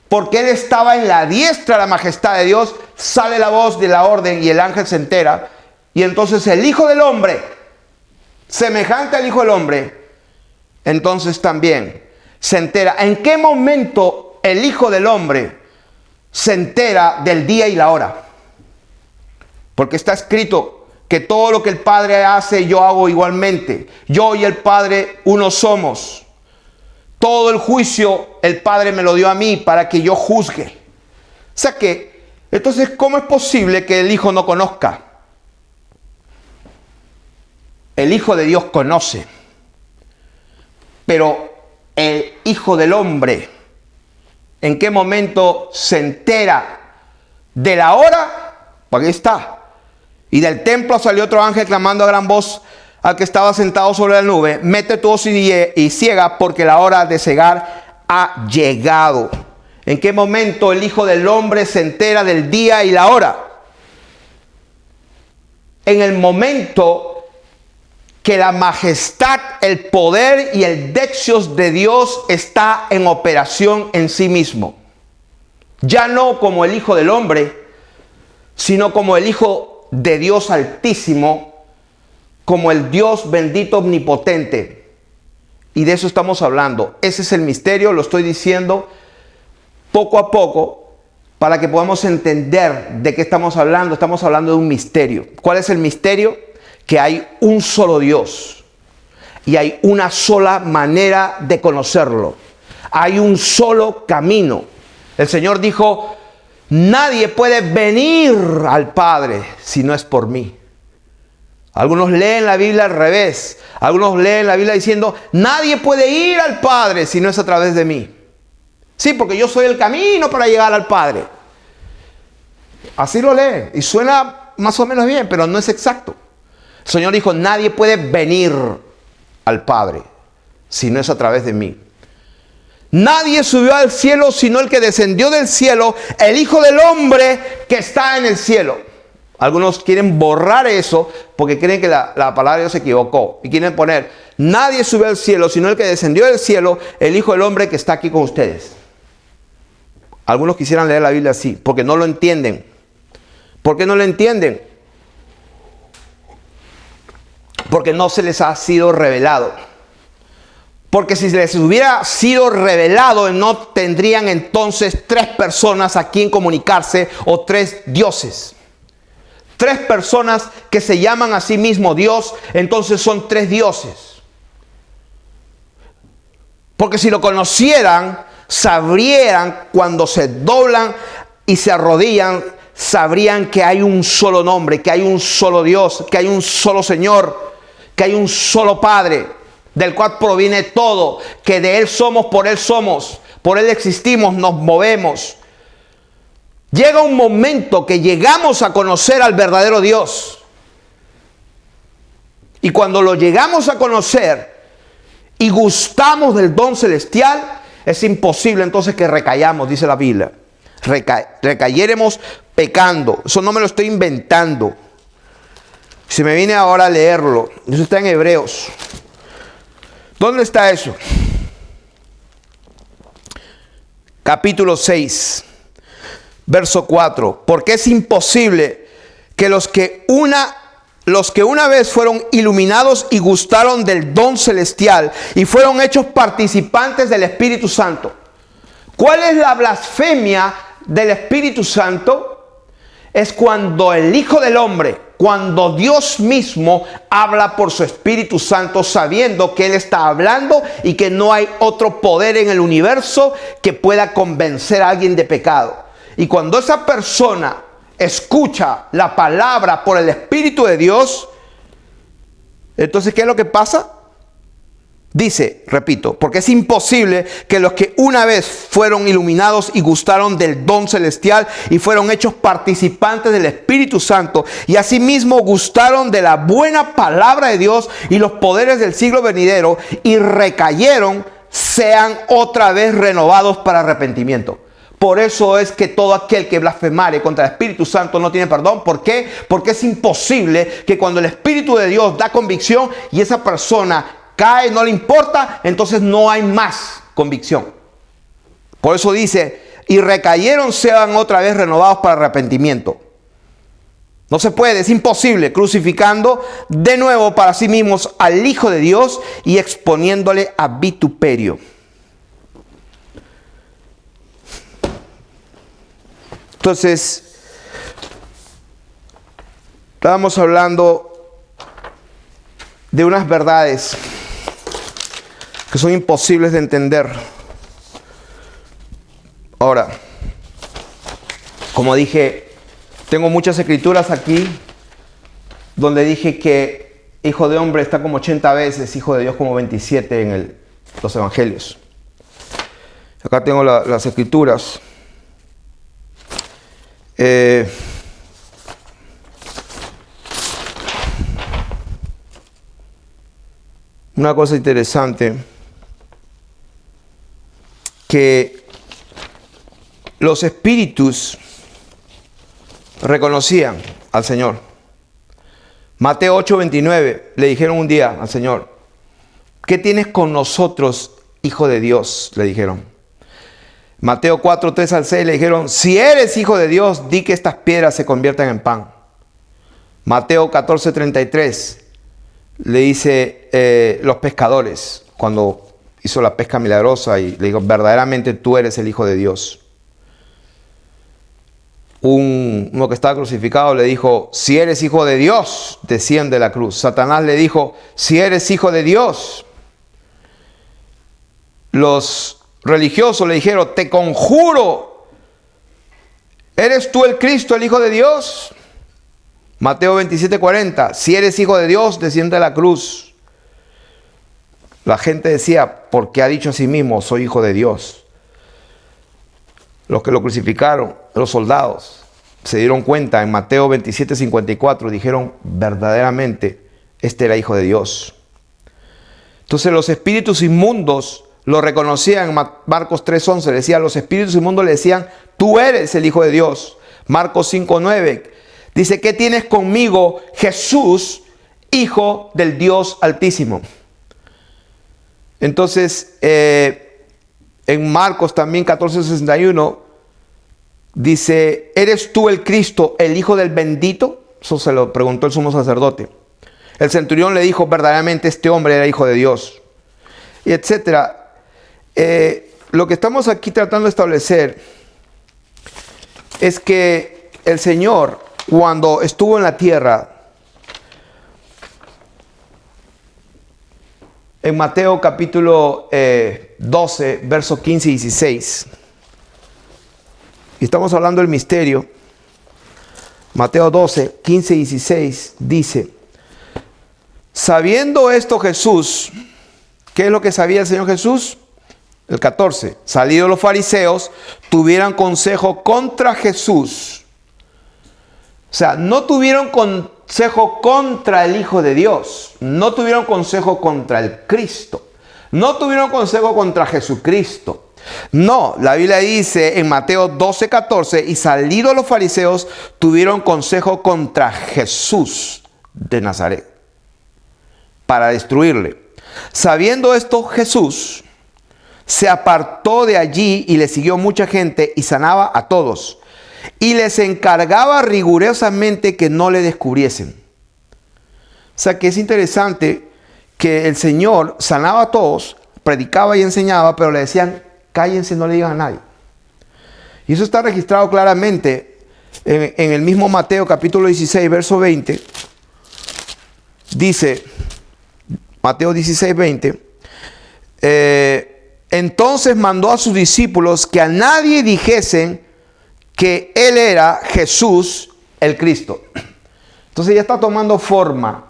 Speaker 1: porque él estaba en la diestra de la majestad de Dios, sale la voz de la orden y el ángel se entera. Y entonces el Hijo del Hombre, semejante al Hijo del Hombre, entonces también se entera. ¿En qué momento el Hijo del Hombre se entera del día y la hora? Porque está escrito que todo lo que el Padre hace, yo hago igualmente. Yo y el Padre uno somos. Todo el juicio el Padre me lo dio a mí para que yo juzgue. O sea que, entonces, ¿cómo es posible que el Hijo no conozca? El Hijo de Dios conoce. Pero el Hijo del Hombre, ¿en qué momento se entera de la hora? Pues aquí está. Y del templo salió otro ángel clamando a gran voz al que estaba sentado sobre la nube, mete tu hoz y ciega, porque la hora de cegar ha llegado. ¿En qué momento el Hijo del Hombre se entera del día y la hora? En el momento que la majestad, el poder y el dexios de Dios está en operación en sí mismo. Ya no como el Hijo del Hombre, sino como el Hijo de Dios Altísimo, como el Dios bendito omnipotente. Y de eso estamos hablando. Ese es el misterio, lo estoy diciendo poco a poco para que podamos entender de qué estamos hablando. Estamos hablando de un misterio. ¿Cuál es el misterio? Que hay un solo Dios y hay una sola manera de conocerlo. Hay un solo camino. El Señor dijo, nadie puede venir al Padre si no es por mí. Algunos leen la Biblia al revés. Algunos leen la Biblia diciendo, nadie puede ir al Padre si no es a través de mí. Sí, porque yo soy el camino para llegar al Padre. Así lo leen y suena más o menos bien, pero no es exacto. El Señor dijo, nadie puede venir al Padre si no es a través de mí. Nadie subió al cielo sino el que descendió del cielo, el Hijo del Hombre que está en el cielo. Algunos quieren borrar eso porque creen que la palabra de Dios se equivocó. Y quieren poner, nadie subió al cielo sino el que descendió del cielo, el Hijo del Hombre que está aquí con ustedes. Algunos quisieran leer la Biblia así porque no lo entienden. ¿Por qué no lo entienden? Porque no se les ha sido revelado. Porque si les hubiera sido revelado, no tendrían entonces 3 personas a quien comunicarse o 3 dioses. 3 personas que se llaman a sí mismo Dios, entonces son 3 dioses. Porque si lo conocieran, sabrían cuando se doblan y se arrodillan, sabrían que hay un solo nombre, que hay un solo Dios, que hay un solo Señor, que hay un solo Padre, del cual proviene todo, que de Él somos, por Él existimos, nos movemos. Llega un momento que llegamos a conocer al verdadero Dios. Y cuando lo llegamos a conocer y gustamos del don celestial, es imposible entonces que recayamos, dice la Biblia. Recayéremos pecando. Eso no me lo estoy inventando. Si me viene ahora a leerlo, eso está en Hebreos. ¿Dónde está eso? Capítulo 6, verso 4. Porque es imposible que los que una vez fueron iluminados y gustaron del don celestial y fueron hechos participantes del Espíritu Santo. ¿Cuál es la blasfemia del Espíritu Santo? Es cuando el Hijo del Hombre, cuando Dios mismo habla por su Espíritu Santo, sabiendo que Él está hablando y que no hay otro poder en el universo que pueda convencer a alguien de pecado. Y cuando esa persona escucha la palabra por el Espíritu de Dios, entonces, ¿qué es lo que pasa? Dice, repito, porque es imposible que los que una vez fueron iluminados y gustaron del don celestial y fueron hechos participantes del Espíritu Santo y asimismo gustaron de la buena palabra de Dios y los poderes del siglo venidero y recayeron, sean otra vez renovados para arrepentimiento. Por eso es que todo aquel que blasfemare contra el Espíritu Santo no tiene perdón. ¿Por qué? Porque es imposible que cuando el Espíritu de Dios da convicción y esa persona cae, no le importa, entonces no hay más convicción. Por eso dice, y recayeron, sean otra vez renovados para arrepentimiento. No se puede, es imposible, crucificando de nuevo para sí mismos al Hijo de Dios y exponiéndole a vituperio. Entonces, estábamos hablando de unas verdades que son imposibles de entender. Ahora, como dije, tengo muchas escrituras aquí donde dije que Hijo de Hombre está como 80 veces, Hijo de Dios como 27 en los evangelios. Acá tengo las escrituras. Una cosa interesante, que los espíritus reconocían al Señor. Mateo 8:29 le dijeron un día al Señor, ¿qué tienes con nosotros, Hijo de Dios? Le dijeron. Mateo 4:3-6 le dijeron, si eres Hijo de Dios, di que estas piedras se conviertan en pan. Mateo 14:33 le dice los pescadores, cuando hizo la pesca milagrosa, y le dijo, verdaderamente tú eres el Hijo de Dios. Uno que estaba crucificado le dijo, si eres Hijo de Dios, desciende de la cruz. Satanás le dijo, si eres Hijo de Dios. Los religiosos le dijeron, te conjuro, ¿eres tú el Cristo, el Hijo de Dios? Mateo 27:40, si eres Hijo de Dios, desciende de la cruz. La gente decía, porque ha dicho a sí mismo, soy Hijo de Dios. Los que lo crucificaron, los soldados, se dieron cuenta en Mateo 27:54, dijeron, verdaderamente, este era Hijo de Dios. Entonces los espíritus inmundos lo reconocían. En Marcos 3:11 decía, los espíritus inmundos le decían, tú eres el Hijo de Dios. Marcos 5:9 dice, ¿qué tienes conmigo, Jesús, Hijo del Dios Altísimo? Entonces, en Marcos también 14:61 dice, ¿eres tú el Cristo, el Hijo del bendito? Eso se lo preguntó el sumo sacerdote. El centurión le dijo, verdaderamente este hombre era Hijo de Dios. Y etcétera. Lo que estamos aquí tratando de establecer es que el Señor, cuando estuvo en la tierra, en Mateo capítulo 12, versos 15 y 16, y estamos hablando del misterio, Mateo 12, 15 y 16, dice, sabiendo esto Jesús, ¿qué es lo que sabía el Señor Jesús? El 14, salidos los fariseos, tuvieron consejo contra Jesús. O sea, no tuvieron consejo contra el Hijo de Dios. No tuvieron consejo contra el Cristo. No tuvieron consejo contra Jesucristo. No, la Biblia dice en Mateo 12:14, y salidos los fariseos, tuvieron consejo contra Jesús de Nazaret, para destruirle. Sabiendo esto, Jesús se apartó de allí y le siguió mucha gente y sanaba a todos. Y les encargaba rigurosamente que no le descubriesen. O sea que es interesante que el Señor sanaba a todos, predicaba y enseñaba, pero le decían, cállense, no le digan a nadie. Y eso está registrado claramente en el mismo Mateo capítulo 16, verso 20. Dice, Mateo 16, 20. Entonces mandó a sus discípulos que a nadie dijesen que él era Jesús el Cristo. Entonces ya está tomando forma.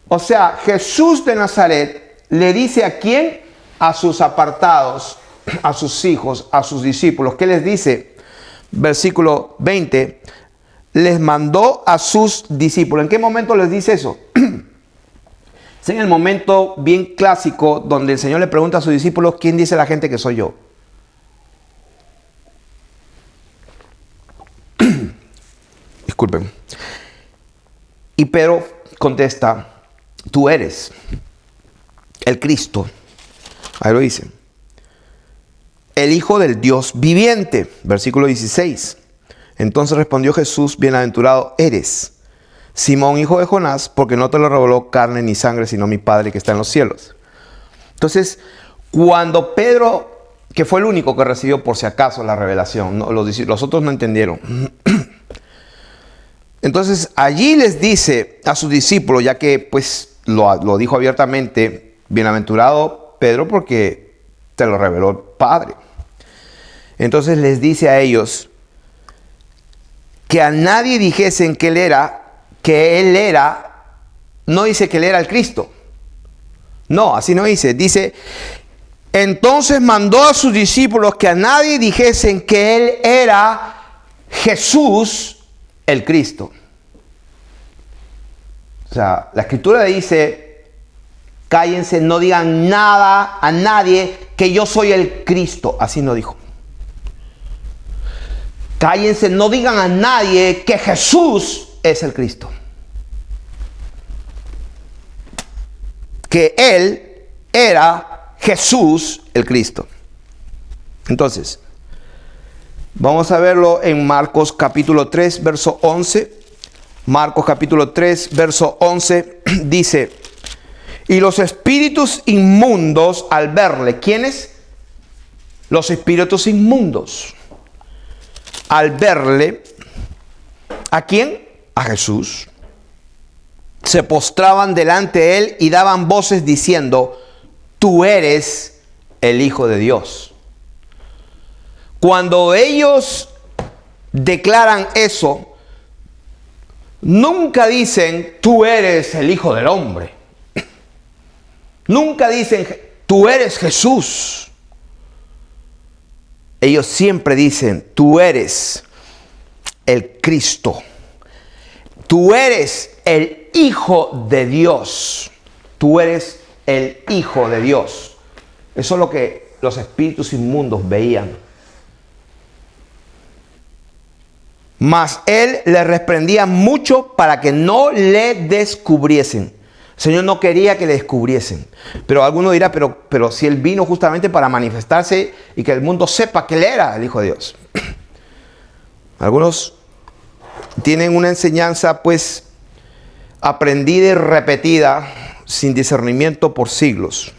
Speaker 1: O sea, Jesús de Nazaret le dice a quién, a sus apartados, a sus hijos, a sus discípulos. ¿Qué les dice? Versículo 20. Les mandó a sus discípulos. ¿En qué momento les dice eso? Es en el momento bien clásico donde el Señor le pregunta a sus discípulos, ¿quién dice la gente que soy yo? Disculpen. Y Pedro contesta, tú eres el Cristo. Ahí lo dice. El Hijo del Dios viviente. Versículo 16. Entonces respondió Jesús, bienaventurado eres, Simón, hijo de Jonás, porque no te lo reveló carne ni sangre, sino mi Padre que está en los cielos. Entonces, cuando Pedro, que fue el único que recibió por si acaso la revelación, ¿no? Los otros no entendieron. Entonces, allí les dice a sus discípulos, ya que pues lo dijo abiertamente, bienaventurado Pedro porque te lo reveló el Padre. Entonces les dice a ellos que a nadie dijesen que él era, no dice que él era el Cristo. No, así no dice. Dice, entonces mandó a sus discípulos que a nadie dijesen que él era Jesús el Cristo. O sea, la Escritura dice, cállense, no digan nada a nadie que yo soy el Cristo. Así no dijo. Cállense, no digan a nadie que Jesús es el Cristo. Que Él era Jesús el Cristo. Entonces, vamos a verlo en Marcos capítulo 3, verso 11. Marcos capítulo 3, verso 11 dice, y los espíritus inmundos al verle, ¿quiénes? Los espíritus inmundos. Al verle, ¿a quién? A Jesús. Se postraban delante de él y daban voces diciendo, tú eres el Hijo de Dios. Cuando ellos declaran eso, nunca dicen, tú eres el Hijo del Hombre. Nunca dicen, tú eres Jesús. Ellos siempre dicen, tú eres el Cristo. Tú eres el Hijo de Dios. Tú eres el Hijo de Dios. Eso es lo que los espíritus inmundos veían. Mas él les reprendía mucho para que no le descubriesen. El Señor no quería que le descubriesen. Pero alguno dirá, pero si él vino justamente para manifestarse y que el mundo sepa que él era el Hijo de Dios. Algunos tienen una enseñanza pues aprendida y repetida sin discernimiento por siglos.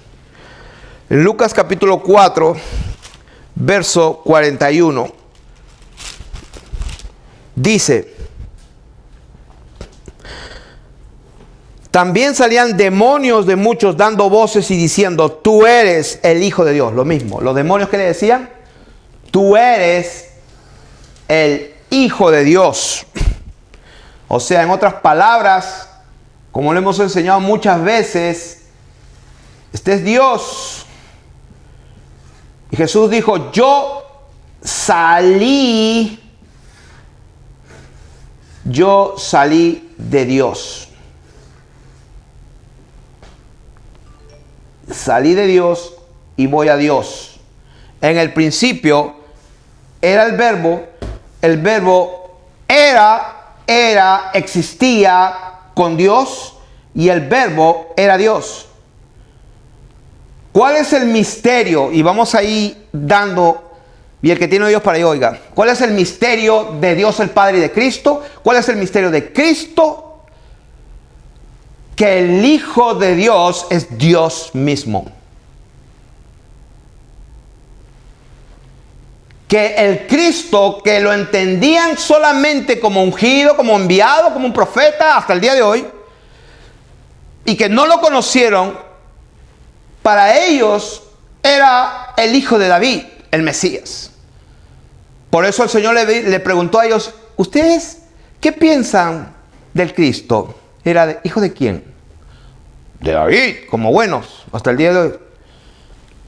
Speaker 1: En Lucas capítulo 4, verso 41, dice, también salían demonios de muchos dando voces y diciendo, tú eres el Hijo de Dios. Lo mismo, los demonios que le decían, tú eres el Hijo de Dios. O sea, en otras palabras, como lo hemos enseñado muchas veces, este es Dios. Y Jesús dijo, yo salí de Dios. Salí de Dios y voy a Dios. En el principio era el verbo existía con Dios y el verbo era Dios. ¿Cuál es el misterio? Y vamos ahí dando, y el que tiene oídos para ahí oiga. ¿Cuál es el misterio de Dios el Padre y de Cristo? ¿Cuál es el misterio de Cristo? Que el Hijo de Dios es Dios mismo. Que el Cristo, que lo entendían solamente como ungido, como enviado, como un profeta hasta el día de hoy, y que no lo conocieron, para ellos era el Hijo de David, el Mesías. Por eso el Señor le preguntó a ellos, ¿ustedes qué piensan del Cristo? ¿Era hijo de quién? De David, como buenos, hasta el día de hoy.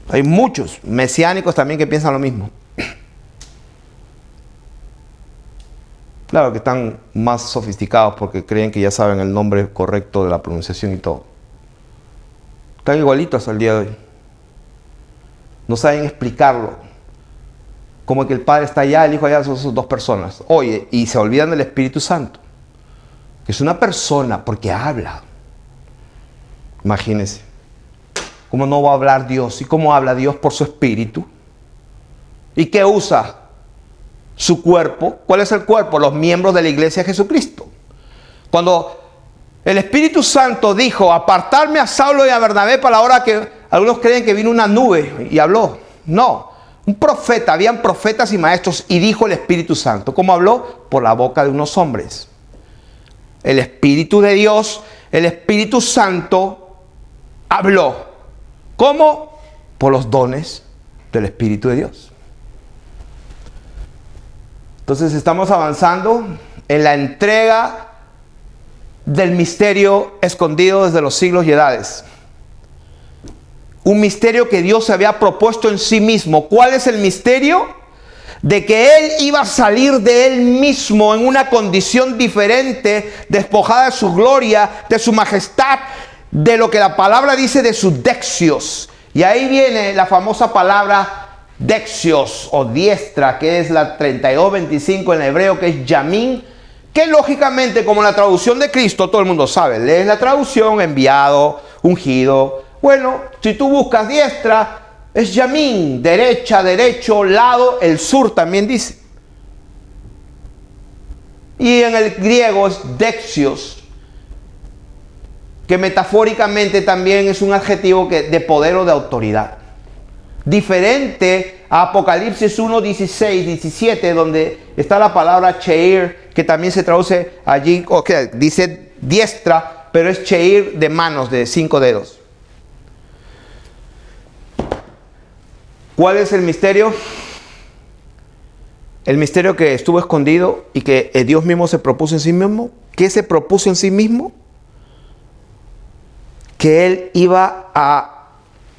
Speaker 1: Hay muchos mesiánicos también que piensan lo mismo. Claro que están más sofisticados porque creen que ya saben el nombre correcto de la pronunciación y todo. Están igualitos hasta el día de hoy. No saben explicarlo. Como que el Padre está allá, el Hijo allá, son dos personas. Oye, y se olvidan del Espíritu Santo, que es una persona porque habla. Imagínense. ¿Cómo no va a hablar Dios? ¿Y cómo habla Dios? Por su Espíritu. ¿Y qué usa? Su cuerpo. ¿Cuál es el cuerpo? Los miembros de la iglesia de Jesucristo. Cuando el Espíritu Santo dijo, apartarme a Saulo y a Bernabé para la hora que algunos creen que vino una nube y habló. No, un profeta, habían profetas y maestros, y dijo el Espíritu Santo. ¿Cómo habló? Por la boca de unos hombres. El Espíritu de Dios, el Espíritu Santo habló. ¿Cómo? Por los dones del Espíritu de Dios. Entonces estamos avanzando en la entrega del misterio escondido desde los siglos y edades. Un misterio que Dios se había propuesto en sí mismo. ¿Cuál es el misterio? De que Él iba a salir de Él mismo en una condición diferente, despojada de su gloria, de su majestad, de lo que la palabra dice de sus dexios. Y ahí viene la famosa palabra dexios o diestra, que es la 32:25 en hebreo, que es yamin, que lógicamente, como la traducción de Cristo, todo el mundo sabe. Lees la traducción, enviado, ungido. Bueno, si tú buscas diestra, es yamin, derecha, derecho, lado, el sur también dice. Y en el griego es dexios, que metafóricamente también es un adjetivo de poder o de autoridad. Diferente a Apocalipsis 1, 16, 17, donde está la palabra Cheir, que también se traduce allí, dice diestra, pero es Cheir de manos, de 5 dedos. ¿Cuál es el misterio? El misterio que estuvo escondido y que Dios mismo se propuso en sí mismo. ¿Qué se propuso en sí mismo? Que Él iba a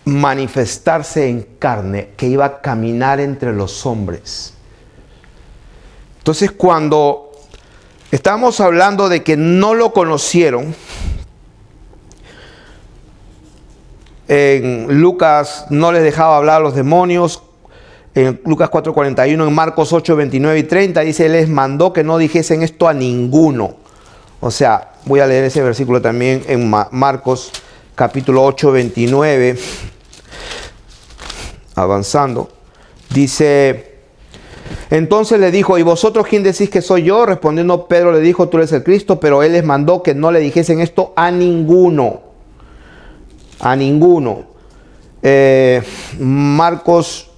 Speaker 1: manifestarse en carne, que iba a caminar entre los hombres. Entonces, cuando estamos hablando de que no lo conocieron, en Lucas no les dejaba hablar a los demonios. En Lucas 4:41, en Marcos 8:29 y 30 dice, Él les mandó que no dijesen esto a ninguno. O sea, voy a leer ese versículo también en Marcos capítulo 8:29. Avanzando, dice, entonces le dijo, ¿y vosotros quién decís que soy yo? Respondiendo Pedro le dijo, tú eres el Cristo, pero Él les mandó que no le dijesen esto a ninguno. A ninguno. Marcos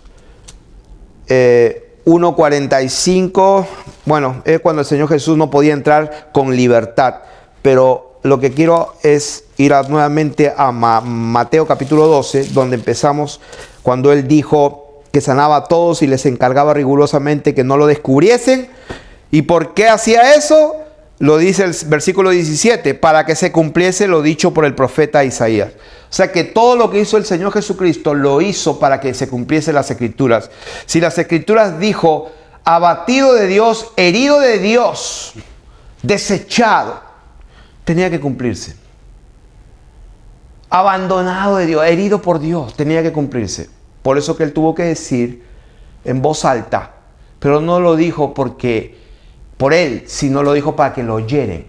Speaker 1: 1:45, bueno, es cuando el Señor Jesús no podía entrar con libertad, pero lo que quiero es ir nuevamente a Mateo capítulo 12, donde empezamos cuando Él dijo que sanaba a todos y les encargaba rigurosamente que no lo descubriesen. ¿Y por qué hacía eso? Lo dice el versículo 17, para que se cumpliese lo dicho por el profeta Isaías. O sea que todo lo que hizo el Señor Jesucristo lo hizo para que se cumpliesen las Escrituras. Si las Escrituras dijo, abatido de Dios, herido de Dios, desechado, tenía que cumplirse. Abandonado de Dios, herido por Dios, tenía que cumplirse. Por eso que Él tuvo que decir en voz alta, pero no lo dijo porque por Él, sino lo dijo para que lo oyeren.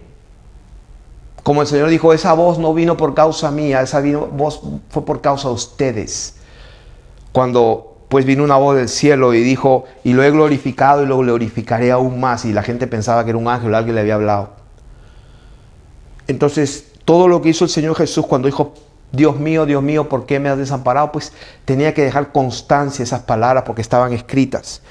Speaker 1: Como el Señor dijo, esa voz no vino por causa mía, esa voz fue por causa de ustedes. Cuando pues vino una voz del cielo y dijo, y lo he glorificado y lo glorificaré aún más. Y la gente pensaba que era un ángel, alguien le había hablado. Entonces, todo lo que hizo el Señor Jesús cuando dijo, Dios mío, ¿por qué me has desamparado? Pues tenía que dejar constancia esas palabras porque estaban escritas.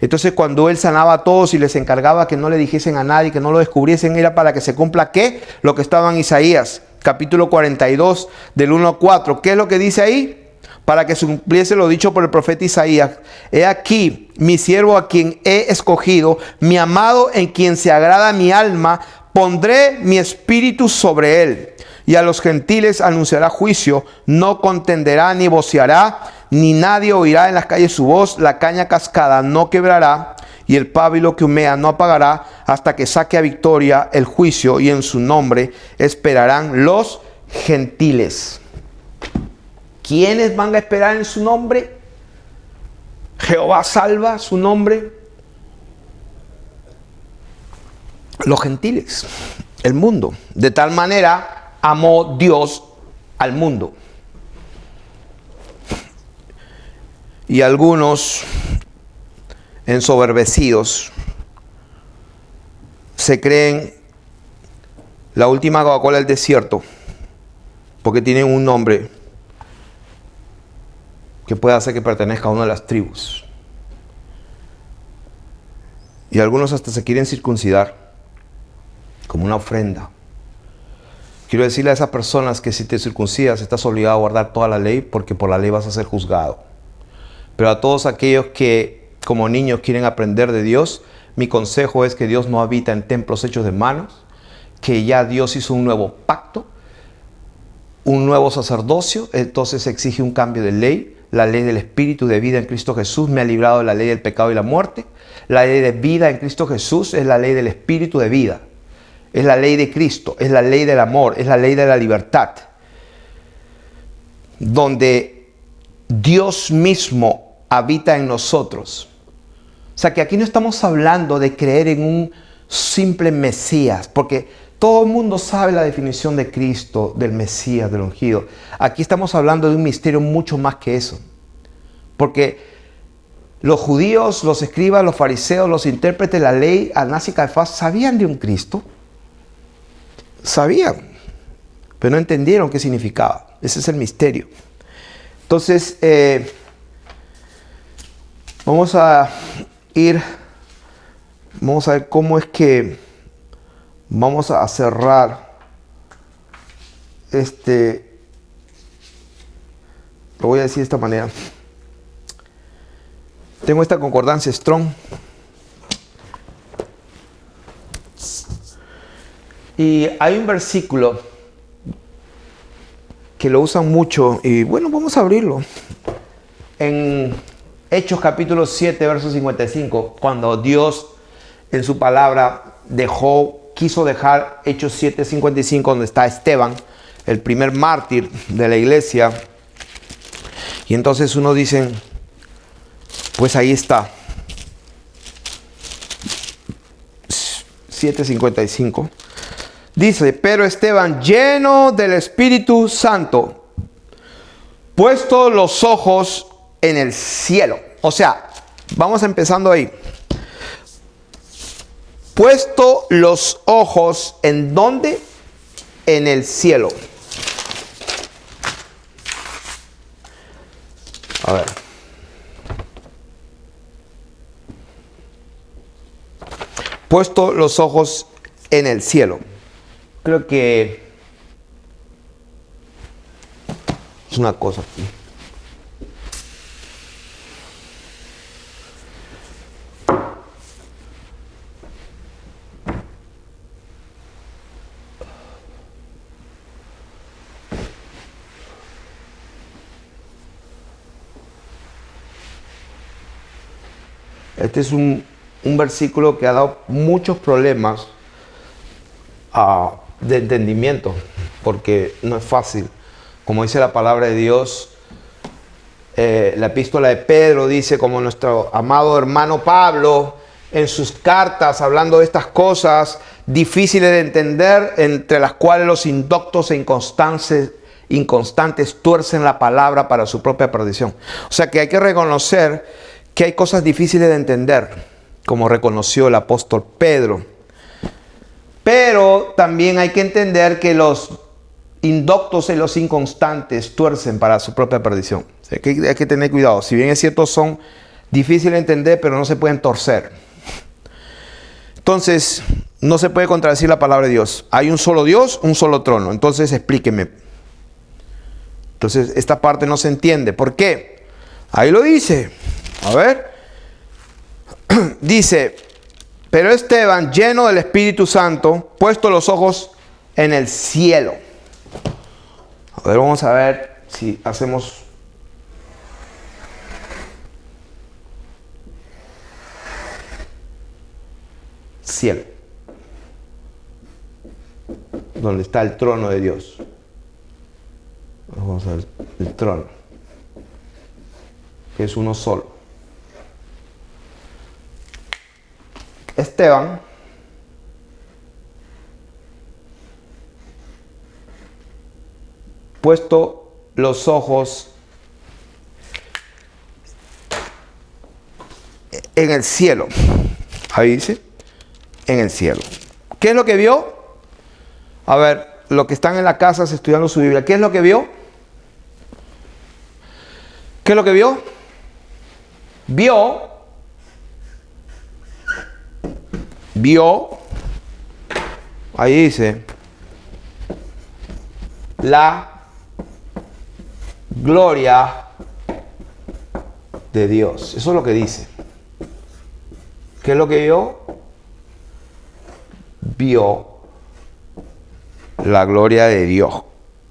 Speaker 1: Entonces, cuando Él sanaba a todos y les encargaba que no le dijesen a nadie, que no lo descubriesen, era para que se cumpla, ¿qué? Lo que estaba en Isaías, capítulo 42, del 1 al 4. ¿Qué es lo que dice ahí? Para que se cumpliese lo dicho por el profeta Isaías. He aquí, mi siervo a quien he escogido, mi amado en quien se agrada mi alma, pondré mi espíritu sobre él. Y a los gentiles anunciará juicio, no contenderá ni voceará, ni nadie oirá en las calles su voz, la caña cascada no quebrará, y el pábilo que humea no apagará, hasta que saque a victoria el juicio, y en su nombre esperarán los gentiles. ¿Quiénes van a esperar en su nombre? Jehová salva su nombre. Los gentiles, el mundo. De tal manera amó Dios al mundo. Y algunos ensoberbecidos se creen la última Coca-Cola del desierto porque tienen un nombre que puede hacer que pertenezca a una de las tribus. Y algunos hasta se quieren circuncidar como una ofrenda. Quiero decirle a esas personas que si te circuncidas estás obligado a guardar toda la ley, porque por la ley vas a ser juzgado. Pero a todos aquellos que como niños quieren aprender de Dios, mi consejo es que Dios no habita en templos hechos de manos, que ya Dios hizo un nuevo pacto, un nuevo sacerdocio, entonces exige un cambio de ley. La ley del Espíritu de vida en Cristo Jesús me ha librado de la ley del pecado y la muerte. La ley de vida en Cristo Jesús es la ley del Espíritu de vida. Es la ley de Cristo, es la ley del amor, es la ley de la libertad. Donde Dios mismo habita en nosotros. O sea que aquí no estamos hablando de creer en un simple Mesías, porque todo el mundo sabe la definición de Cristo, del Mesías, del ungido. Aquí estamos hablando de un misterio mucho más que eso. Porque los judíos, los escribas, los fariseos, los intérpretes de la ley, Anás y Caifás, sabían de un Cristo. Sabían, pero no entendieron qué significaba. Ese es el misterio. Entonces, vamos a ver cómo es que vamos a cerrar lo voy a decir de esta manera. Tengo esta concordancia Strong. Y hay un versículo que lo usan mucho y bueno, vamos a abrirlo. En Hechos capítulo 7, verso 55, cuando Dios en su palabra quiso dejar Hechos 7, 55, donde está Esteban, el primer mártir de la iglesia. Y entonces uno dice, pues ahí está. 7:55. Dice, pero Esteban, lleno del Espíritu Santo, puesto los ojos en el cielo. O sea, vamos empezando ahí. Puesto los ojos ¿en dónde? En el cielo. A ver. Puesto los ojos en el cielo. Creo que es una cosa aquí. Este es un versículo que ha dado muchos problemas de entendimiento, porque no es fácil. Como dice la palabra de Dios, la epístola de Pedro dice, como nuestro amado hermano Pablo, en sus cartas, hablando de estas cosas difíciles de entender, entre las cuales los indoctos e inconstantes tuercen la palabra para su propia perdición. O sea que hay que reconocer que hay cosas difíciles de entender, como reconoció el apóstol Pedro. Pero también hay que entender que los indoctos y los inconstantes tuercen para su propia perdición. O sea, hay que tener cuidado. Si bien es cierto, son difíciles de entender, pero no se pueden torcer. Entonces, no se puede contradecir la palabra de Dios. Hay un solo Dios, un solo trono. Entonces, explíqueme. Entonces, esta parte no se entiende. ¿Por qué? Ahí lo dice. A ver. Dice, pero Esteban, lleno del Espíritu Santo, puesto los ojos en el cielo. A ver, vamos a ver si hacemos... Cielo. Donde está el trono de Dios. Vamos a ver el trono, que es uno solo. Esteban puesto los ojos en el cielo. Ahí dice, en el cielo. ¿Qué es lo que vio? A ver, los que están en la casa estudiando su Biblia, ¿qué es lo que vio? ¿Qué es lo que vio? Vio, ahí dice, la gloria de Dios. Eso es lo que dice. ¿Qué es lo que vio? Vio la gloria de Dios,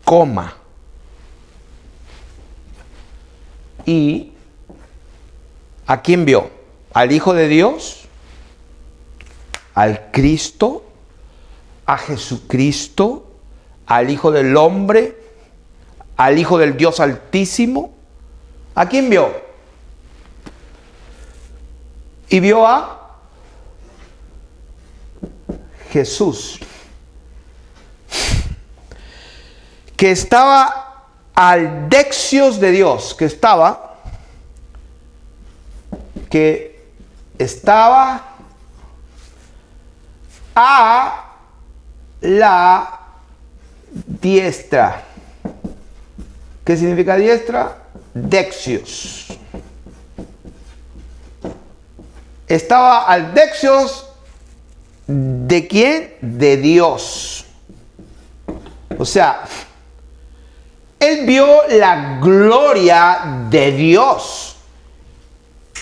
Speaker 1: coma. ¿Y a quién vio? ¿Al Hijo de Dios? ¿Al Cristo? ¿A Jesucristo? ¿Al Hijo del Hombre? ¿Al Hijo del Dios Altísimo? ¿A quién vio? Y vio a Jesús, que estaba al dexios de Dios, que estaba a la diestra. ¿Qué significa diestra? Dexios. Estaba al dexios ¿de quién? De Dios. O sea, él vio la gloria de Dios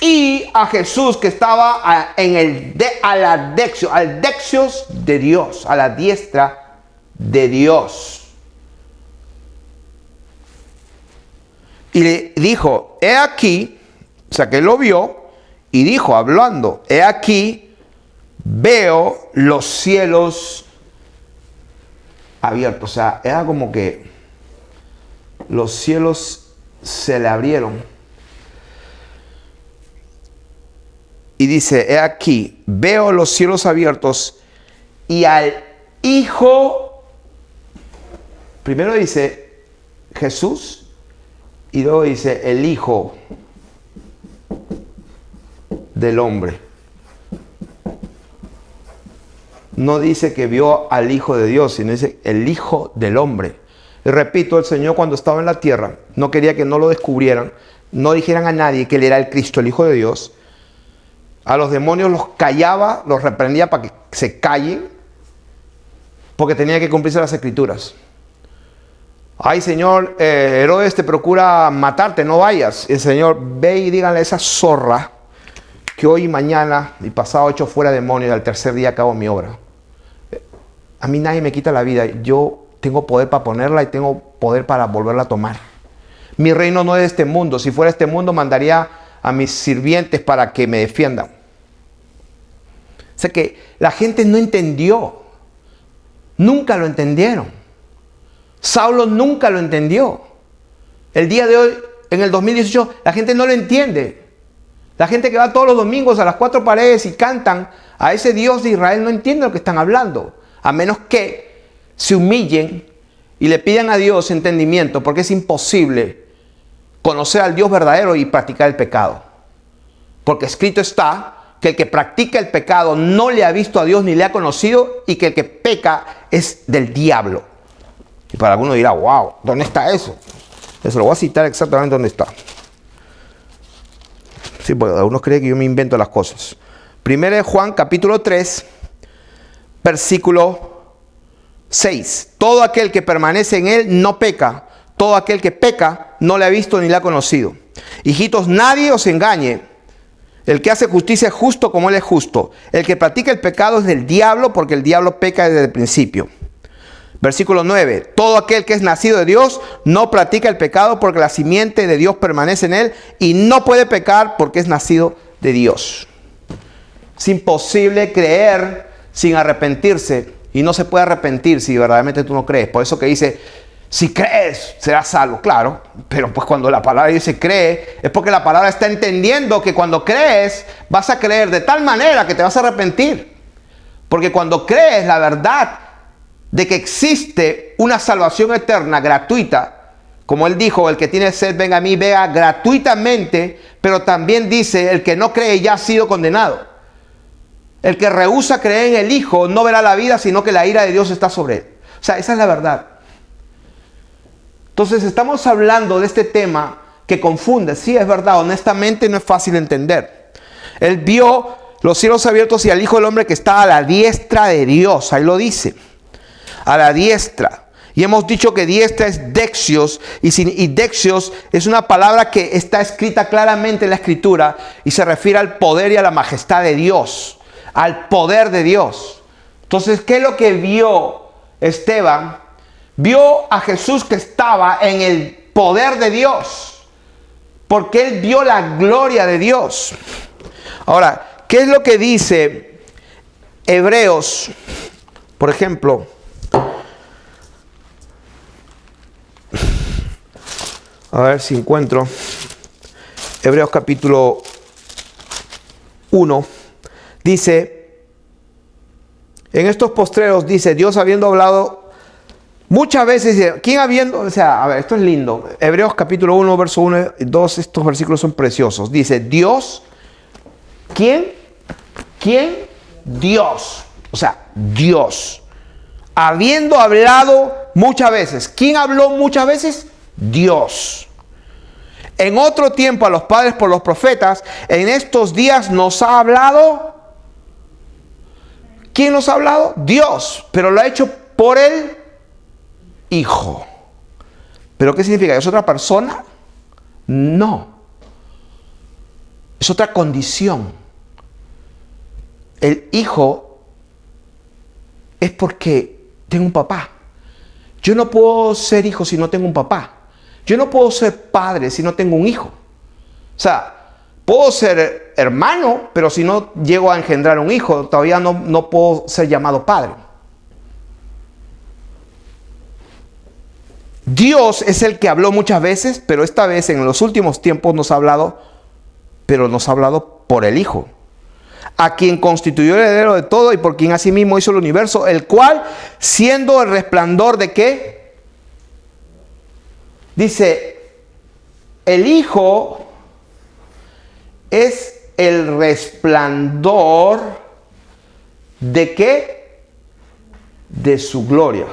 Speaker 1: y a Jesús que estaba al dexios de Dios, a la diestra de Dios. Y le dijo, he aquí, o sea que él lo vio y dijo, hablando, he aquí, veo los cielos abiertos. O sea, era como que los cielos se le abrieron. Y dice, he aquí, veo los cielos abiertos y al Hijo, primero dice Jesús y luego dice el Hijo del Hombre. No dice que vio al Hijo de Dios, sino dice el Hijo del Hombre. Y repito, el Señor cuando estaba en la tierra no quería que no lo descubrieran, no dijeran a nadie que Él era el Cristo, el Hijo de Dios. A los demonios los callaba, los reprendía para que se callen, porque tenía que cumplirse las Escrituras. Ay, Señor, Herodes te procura matarte, no vayas. El Señor, ve y díganle a esa zorra que hoy y mañana y pasado echo fuera demonios y al tercer día acabo mi obra. A mí nadie me quita la vida. Yo tengo poder para ponerla y tengo poder para volverla a tomar. Mi reino no es de este mundo. Si fuera este mundo, mandaría a mis sirvientes para que me defiendan. O sea que la gente no entendió. Nunca lo entendieron. Saulo nunca lo entendió. El día de hoy, en el 2018, la gente no lo entiende. La gente que va todos los domingos a las cuatro paredes y cantan a ese Dios de Israel no entiende lo que están hablando. A menos que se humillen y le pidan a Dios entendimiento, porque es imposible conocer al Dios verdadero y practicar el pecado. Porque escrito está que el que practica el pecado no le ha visto a Dios ni le ha conocido, y que el que peca es del diablo. Y para algunos dirá, wow, ¿dónde está eso? Eso lo voy a citar exactamente dónde está. Sí, porque algunos creen que yo me invento las cosas. Primero de Juan, capítulo 3, versículo 6. Todo aquel que permanece en él no peca. Todo aquel que peca no le ha visto ni le ha conocido. Hijitos, nadie os engañe. El que hace justicia es justo como él es justo. El que practica el pecado es del diablo, porque el diablo peca desde el principio. Versículo 9. Todo aquel que es nacido de Dios no practica el pecado, porque la simiente de Dios permanece en él y no puede pecar porque es nacido de Dios. Es imposible creer sin arrepentirse, y no se puede arrepentir si verdaderamente tú no crees. Por eso que dice, Si crees, serás salvo, claro. Pero pues cuando la palabra dice cree, es porque la palabra está entendiendo que cuando crees, vas a creer de tal manera que te vas a arrepentir. Porque cuando crees la verdad de que existe una salvación eterna, gratuita, como él dijo, el que tiene sed, venga a mí, vea gratuitamente, pero también dice, el que no cree ya ha sido condenado. El que rehúsa creer en el Hijo no verá la vida, sino que la ira de Dios está sobre él. O sea, esa es la verdad. Entonces estamos hablando de este tema que confunde. Sí, es verdad, honestamente no es fácil entender. Él vio los cielos abiertos y al Hijo del Hombre que está a la diestra de Dios. Ahí lo dice, a la diestra. Y hemos dicho que diestra es dexios, y dexios es una palabra que está escrita claramente en la Escritura y se refiere al poder y a la majestad de Dios, al poder de Dios. Entonces, ¿qué es lo que vio Esteban? Vio a Jesús que estaba en el poder de Dios, porque él vio la gloria de Dios. Ahora, ¿qué es lo que dice Hebreos? Por ejemplo, a ver si encuentro Hebreos capítulo 1, dice, en estos postreros, dice, Dios habiendo hablado muchas veces, ¿quién habiendo? O sea, a ver, esto es lindo. Hebreos capítulo 1, verso 1 y 2, estos versículos son preciosos. Dice, Dios, ¿quién? ¿Quién? Dios. O sea, Dios. Habiendo hablado muchas veces. ¿Quién habló muchas veces? Dios. En otro tiempo a los padres por los profetas, en estos días nos ha hablado. ¿Quién nos ha hablado? Dios. Pero lo ha hecho por el Hijo. ¿Pero qué significa? ¿Es otra persona? No. Es otra condición. El Hijo es porque tengo un papá. Yo no puedo ser hijo si no tengo un papá. Yo no puedo ser padre si no tengo un hijo. O sea, puedo ser hermano, pero si no llego a engendrar un hijo, todavía no puedo ser llamado padre. Dios es el que habló muchas veces, pero esta vez en los últimos tiempos nos ha hablado, pero nos ha hablado por el Hijo, a quien constituyó el heredero de todo y por quien asimismo hizo el universo, el cual, siendo el resplandor de ¿qué? Dice, el Hijo es el resplandor de ¿qué? De su gloria.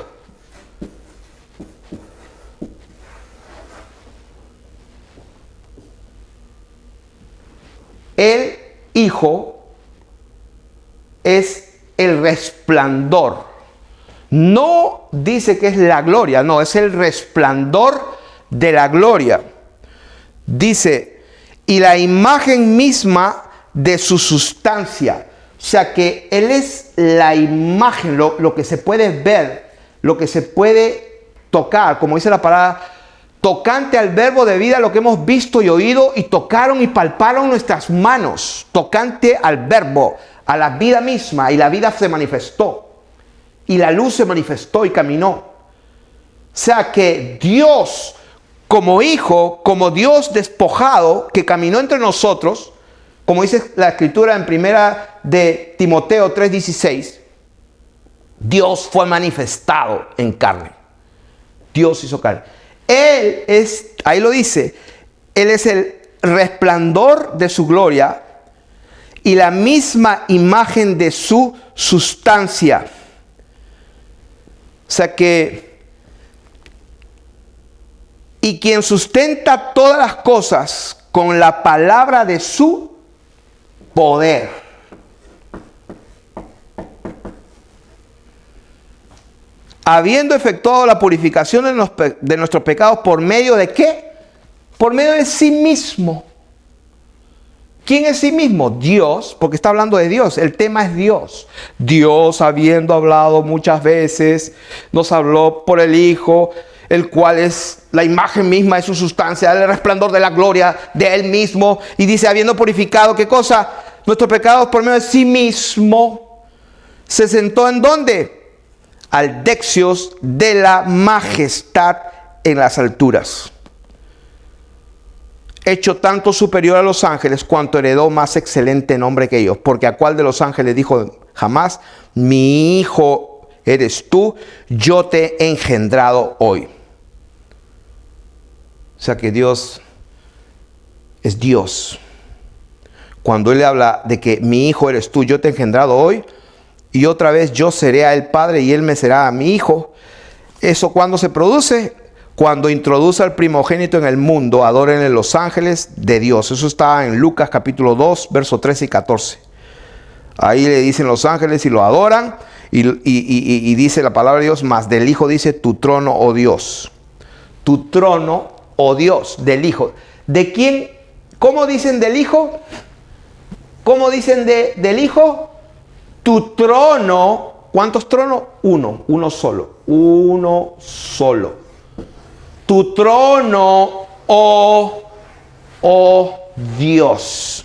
Speaker 1: El Hijo es el resplandor. No dice que es la gloria, no, es el resplandor de la gloria. Dice, y la imagen misma de su sustancia. O sea que Él es la imagen, lo que se puede ver, lo que se puede tocar, como dice la palabra, tocante al verbo de vida, lo que hemos visto y oído, y tocaron y palparon nuestras manos, tocante al verbo, a la vida misma, y la vida se manifestó, y la luz se manifestó y caminó. O sea que Dios, como Hijo, como Dios despojado, que caminó entre nosotros, como dice la Escritura en primera de Timoteo 3:16, Dios fue manifestado en carne. Dios hizo carne. Él es, ahí lo dice, Él es el resplandor de su gloria y la misma imagen de su sustancia. O sea que, y quien sustenta todas las cosas con la palabra de su poder. Habiendo efectuado la purificación de nuestros pecados por medio de ¿qué? Por medio de sí mismo. ¿Quién es sí mismo? Dios, porque está hablando de Dios. El tema es Dios. Dios, habiendo hablado muchas veces, nos habló por el Hijo, el cual es la imagen misma de su sustancia, el resplandor de la gloria de Él mismo. Y dice, habiendo purificado, ¿qué cosa? Nuestros pecados por medio de sí mismo. ¿Se sentó en dónde? Al dexios de la majestad en las alturas, hecho tanto superior a los ángeles cuanto heredó más excelente nombre que ellos. Porque a cuál de los ángeles dijo jamás: mi hijo eres tú, yo te he engendrado hoy. O sea que Dios es Dios. Cuando Él le habla de que mi hijo eres tú, yo te he engendrado hoy, y otra vez yo seré a Él padre y Él me será a mi hijo. ¿Eso cuándo se produce? Cuando introduce al primogénito en el mundo, adórenle los ángeles de Dios. Eso está en Lucas capítulo 2, versos 13 y 14. Ahí le dicen los ángeles y lo adoran. Y dice la palabra de Dios, mas del Hijo dice: tu trono, oh Dios. Tu trono, oh Dios, del Hijo. ¿De quién? ¿Cómo dicen del Hijo? ¿Cómo dicen del Hijo? Tu trono. ¿Cuántos tronos? Uno solo. Uno solo. Tu trono, oh Dios.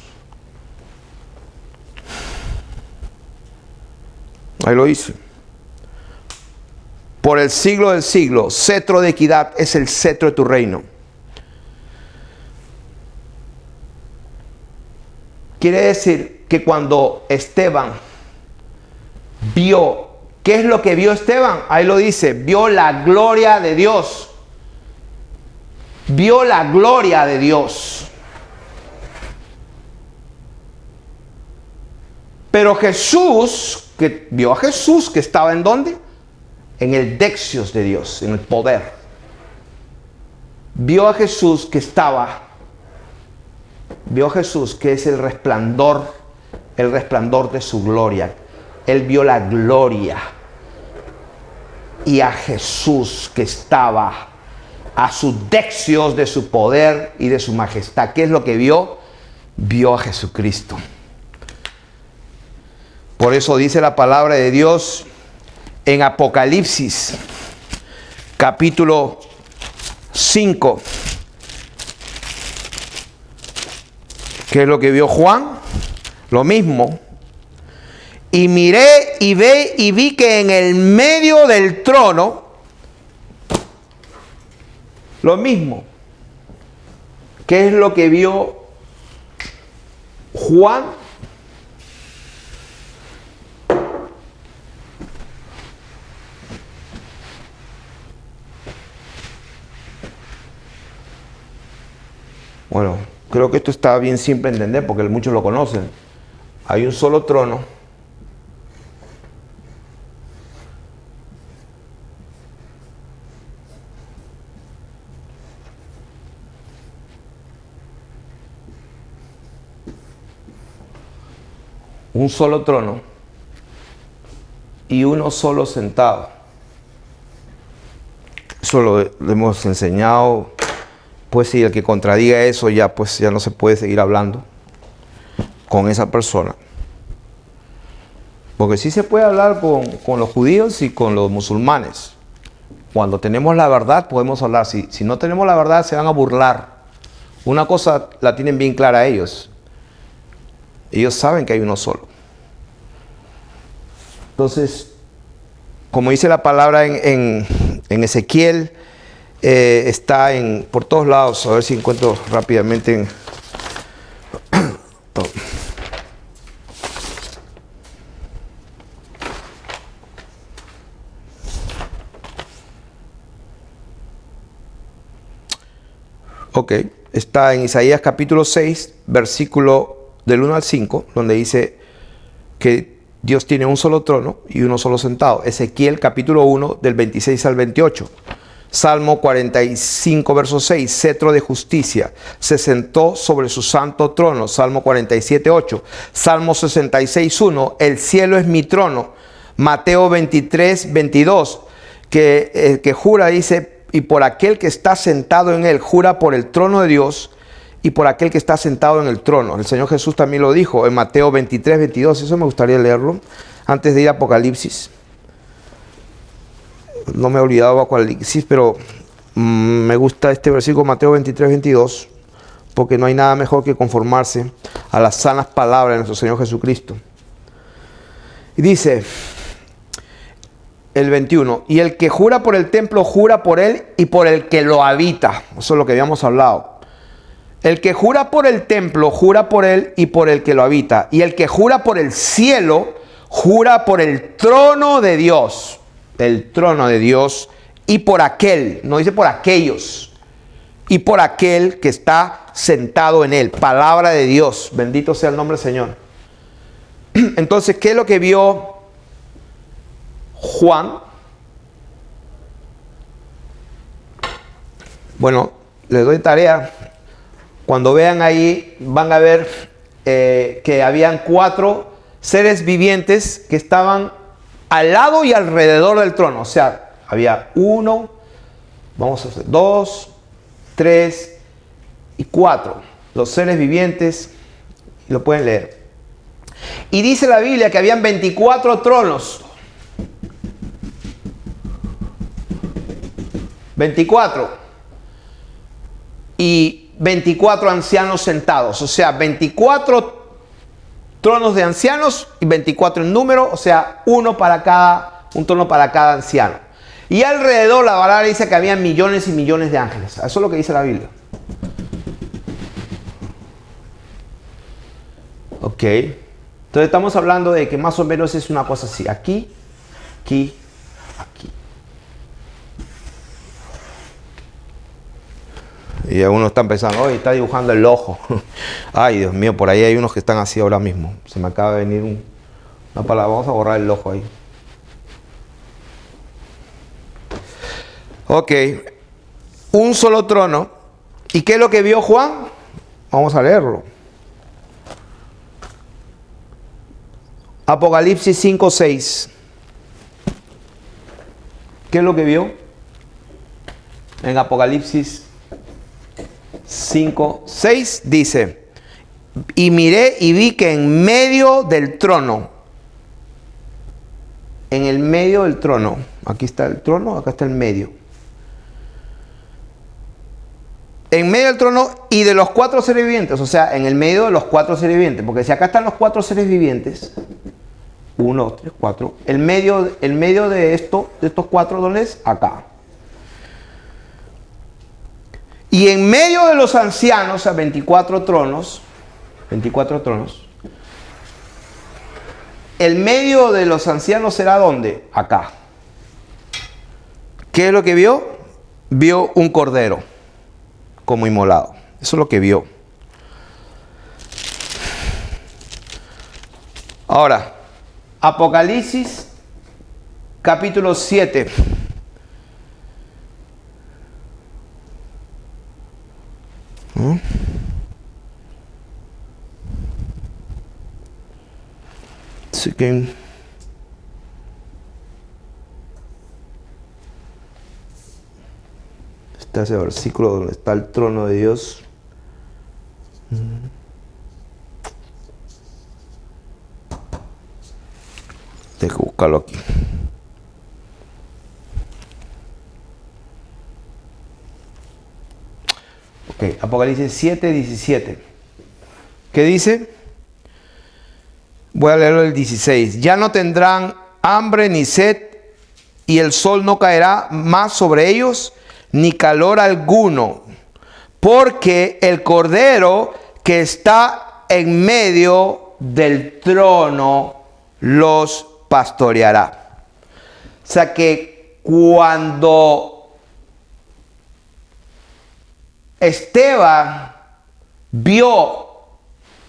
Speaker 1: Ahí lo dice. Por el siglo del siglo, cetro de equidad es el cetro de tu reino. Quiere decir que cuando Esteban vio, ¿qué es lo que vio Esteban? Ahí lo dice, vio la gloria de Dios. Vio la gloria de Dios. Pero Jesús, que vio a Jesús que estaba ¿en dónde? En el dexios de Dios, en el poder. Vio a Jesús que estaba, vio a Jesús que es el resplandor de su gloria. Él vio la gloria y a Jesús que estaba a sus dexios de su poder y de su majestad. ¿Qué es lo que vio? Vio a Jesucristo. Por eso dice la palabra de Dios en Apocalipsis, capítulo 5. ¿Qué es lo que vio Juan? Lo mismo. Y miré y vi que en el medio del trono, lo mismo. ¿Qué es lo que vio Juan? Bueno, creo que esto está bien simple de entender porque muchos lo conocen. Hay un solo trono. Un solo trono y uno solo sentado. Eso lo hemos enseñado. Pues si el que contradiga eso ya no se puede seguir hablando con esa persona. Porque sí se puede hablar con los judíos y con los musulmanes. Cuando tenemos la verdad podemos hablar. Si no tenemos la verdad se van a burlar. Una cosa la tienen bien clara ellos. Ellos saben que hay uno solo. Entonces, como dice la palabra en Ezequiel, está por todos lados. A ver si encuentro rápidamente. Ok, está en Isaías capítulo 6, versículo del 1 al 5, donde dice que Dios tiene un solo trono y uno solo sentado. Ezequiel capítulo 1, del 26 al 28. Salmo 45, verso 6, cetro de justicia, se sentó sobre su santo trono. Salmo 47, 8. Salmo 66, 1, el cielo es mi trono. Mateo 23, 22, que jura, dice, y por aquel que está sentado en él, jura por el trono de Dios y por aquel que está sentado en el trono. El Señor Jesús también lo dijo en Mateo 23, 22. Eso me gustaría leerlo antes de ir a Apocalipsis. No me he olvidado de Apocalipsis, pero me gusta este versículo, Mateo 23, 22, porque no hay nada mejor que conformarse a las sanas palabras de nuestro Señor Jesucristo. Y dice, el 21. Y el que jura por el templo, jura por él y por el que lo habita. Eso es lo que habíamos hablado. El que jura por el templo, jura por él y por el que lo habita. Y el que jura por el cielo, jura por el trono de Dios. El trono de Dios y por aquel, no dice por aquellos, y por aquel que está sentado en él. Palabra de Dios. Bendito sea el nombre del Señor. Entonces, ¿qué es lo que vio Juan? Bueno, les doy tarea. Cuando vean ahí, van a ver que habían 4 seres vivientes que estaban al lado y alrededor del trono. O sea, había 1, vamos a hacer 2, 3 y 4. Los seres vivientes, lo pueden leer. Y dice la Biblia que habían 24 tronos. 24. Y 24 ancianos sentados. O sea, 24 tronos de ancianos y 24 en número. O sea, un trono para cada anciano. Y alrededor la palabra dice que había millones y millones de ángeles. Eso es lo que dice la Biblia. Ok. Entonces estamos hablando de que más o menos es una cosa así. Aquí, aquí, aquí. Y algunos están pensando, oye, está dibujando el ojo. Ay, Dios mío, por ahí hay unos que están así ahora mismo. Se me acaba de venir una palabra. Vamos a borrar el ojo ahí. Ok. Un solo trono. ¿Y qué es lo que vio Juan? Vamos a leerlo. Apocalipsis 5:6. ¿Qué es lo que vio? En Apocalipsis 5:6 dice: y miré y vi que en medio del trono, en el medio del trono, aquí está el trono, acá está el medio. En medio del trono y de los 4 seres vivientes, o sea, en el medio de los 4 seres vivientes, porque si acá están los 4 seres vivientes, 1, 2, 3, 4, el medio de estos 4, ¿dónde es? Acá. Y en medio de los ancianos, o sea, 24 tronos, el medio de los ancianos será ¿dónde? Acá. ¿Qué es lo que vio? Vio un cordero como inmolado. Eso es lo que vio. Ahora, Apocalipsis capítulo 7. Así que está ese versículo donde está el trono de Dios. Tengo que buscarlo aquí. Ok, Apocalipsis 7:17. ¿Qué dice? Voy a leerlo el 16. Ya no tendrán hambre ni sed, y el sol no caerá más sobre ellos, ni calor alguno, porque el Cordero que está en medio del trono los pastoreará. O sea que cuando Esteban vio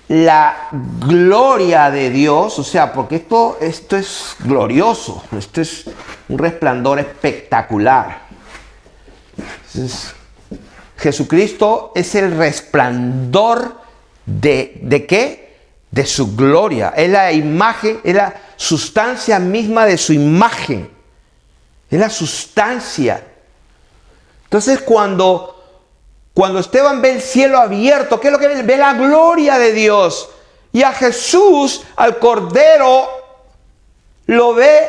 Speaker 1: la gloria de Dios, o sea, porque esto es glorioso, esto es un resplandor espectacular. Entonces, Jesucristo es el resplandor ¿de qué? De su gloria. Es la imagen, es la sustancia misma de su imagen. Es la sustancia. Entonces, cuando Esteban ve el cielo abierto, ¿qué es lo que ve? Ve la gloria de Dios. Y a Jesús, al Cordero, lo ve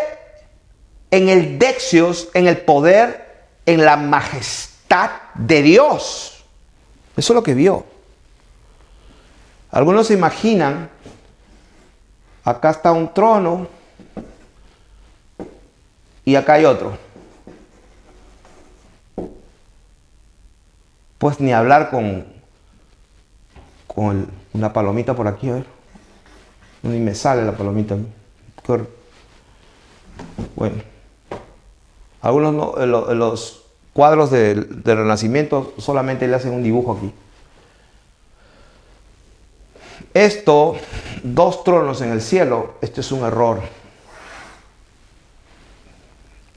Speaker 1: en el Dexios, en el poder, en la majestad de Dios. Eso es lo que vio. Algunos se imaginan, acá está un trono, Y acá hay otro. Pues ni hablar con una palomita por aquí, a ver. Ni me sale la palomita. Bueno. Algunos los cuadros del Renacimiento solamente le hacen un dibujo aquí. Esto, 2 tronos en el cielo, esto es un error.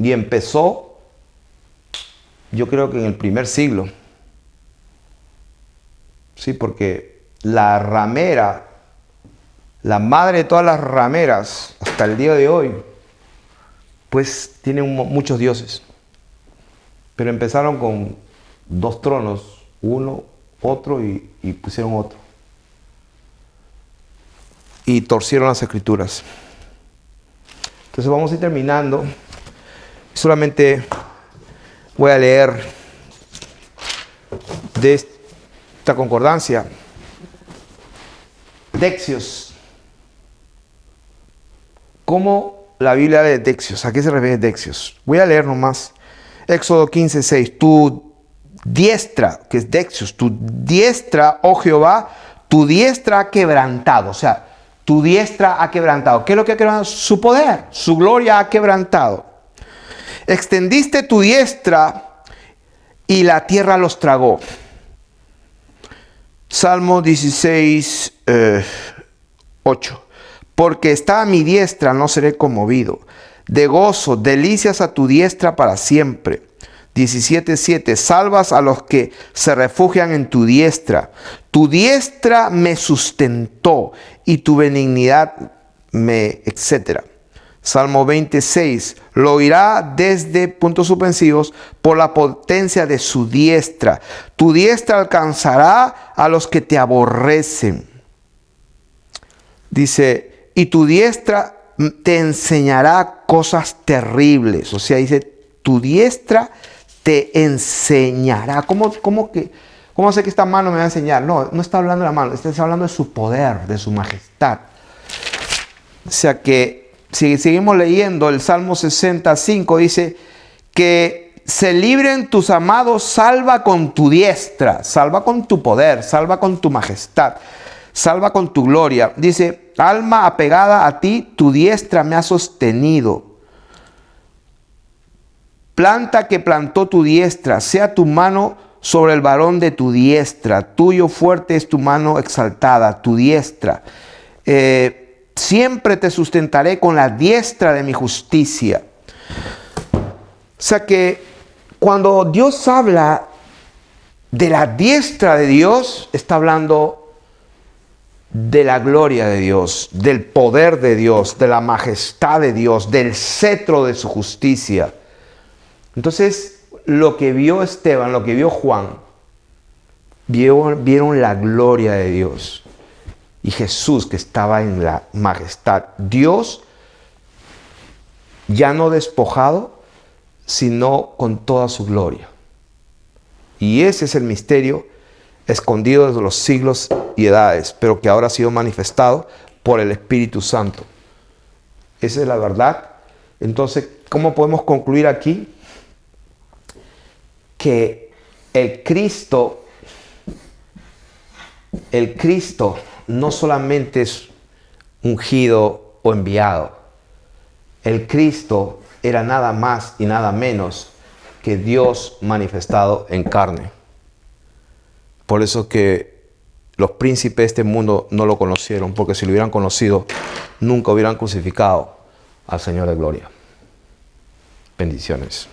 Speaker 1: Y empezó, yo creo que en el primer siglo. Sí, porque la ramera, la madre de todas las rameras, hasta el día de hoy, pues tienen muchos dioses. Pero empezaron con 2 tronos, uno, otro y pusieron otro. Y torcieron las escrituras. Entonces vamos a ir terminando. Solamente voy a leer de esta concordancia. Dexios. ¿Cómo la Biblia de Dexios? ¿A qué se refiere Dexios? Voy a leer nomás. Éxodo 15:6. Tu diestra, que es Dexios, tu diestra, oh Jehová, tu diestra ha quebrantado. O sea, tu diestra ha quebrantado. ¿Qué es lo que ha quebrantado? Su poder, su gloria ha quebrantado. Extendiste tu diestra y la tierra los tragó. Salmo 16, 8. Porque está a mi diestra, no seré conmovido. De gozo, delicias a tu diestra para siempre. 17:7. Salvas a los que se refugian en tu diestra. Tu diestra me sustentó y tu benignidad me, etcétera. Salmo 26. Lo oirá desde, puntos suspensivos, por la potencia de su diestra. Tu diestra alcanzará a los que te aborrecen. Dice, y tu diestra te enseñará cosas terribles. O sea, dice, tu diestra te enseñará. ¿Cómo sé que esta mano me va a enseñar? No está hablando de la mano, está hablando de su poder, de su majestad. O sea que, si seguimos leyendo, el Salmo 65 dice que se libren tus amados, salva con tu diestra, salva con tu poder, salva con tu majestad, salva con tu gloria. Dice, alma apegada a ti, tu diestra me ha sostenido. Planta que plantó tu diestra, sea tu mano sobre el varón de tu diestra. Tuyo fuerte es tu mano exaltada, tu diestra. Siempre te sustentaré con la diestra de mi justicia. O sea que cuando Dios habla de la diestra de Dios, está hablando de la gloria de Dios, del poder de Dios, de la majestad de Dios, del cetro de su justicia. Entonces, lo que vio Esteban, lo que vio Juan, vieron la gloria de Dios. Y Jesús, que estaba en la majestad. Dios ya no despojado, sino con toda su gloria. Y ese es el misterio escondido desde los siglos y edades, pero que ahora ha sido manifestado por el Espíritu Santo. Esa es la verdad. Entonces, ¿cómo podemos concluir aquí? Que el Cristo no solamente es ungido o enviado. El Cristo era nada más y nada menos que Dios manifestado en carne. Por eso que los príncipes de este mundo no lo conocieron, porque si lo hubieran conocido, nunca hubieran crucificado al Señor de gloria. Bendiciones.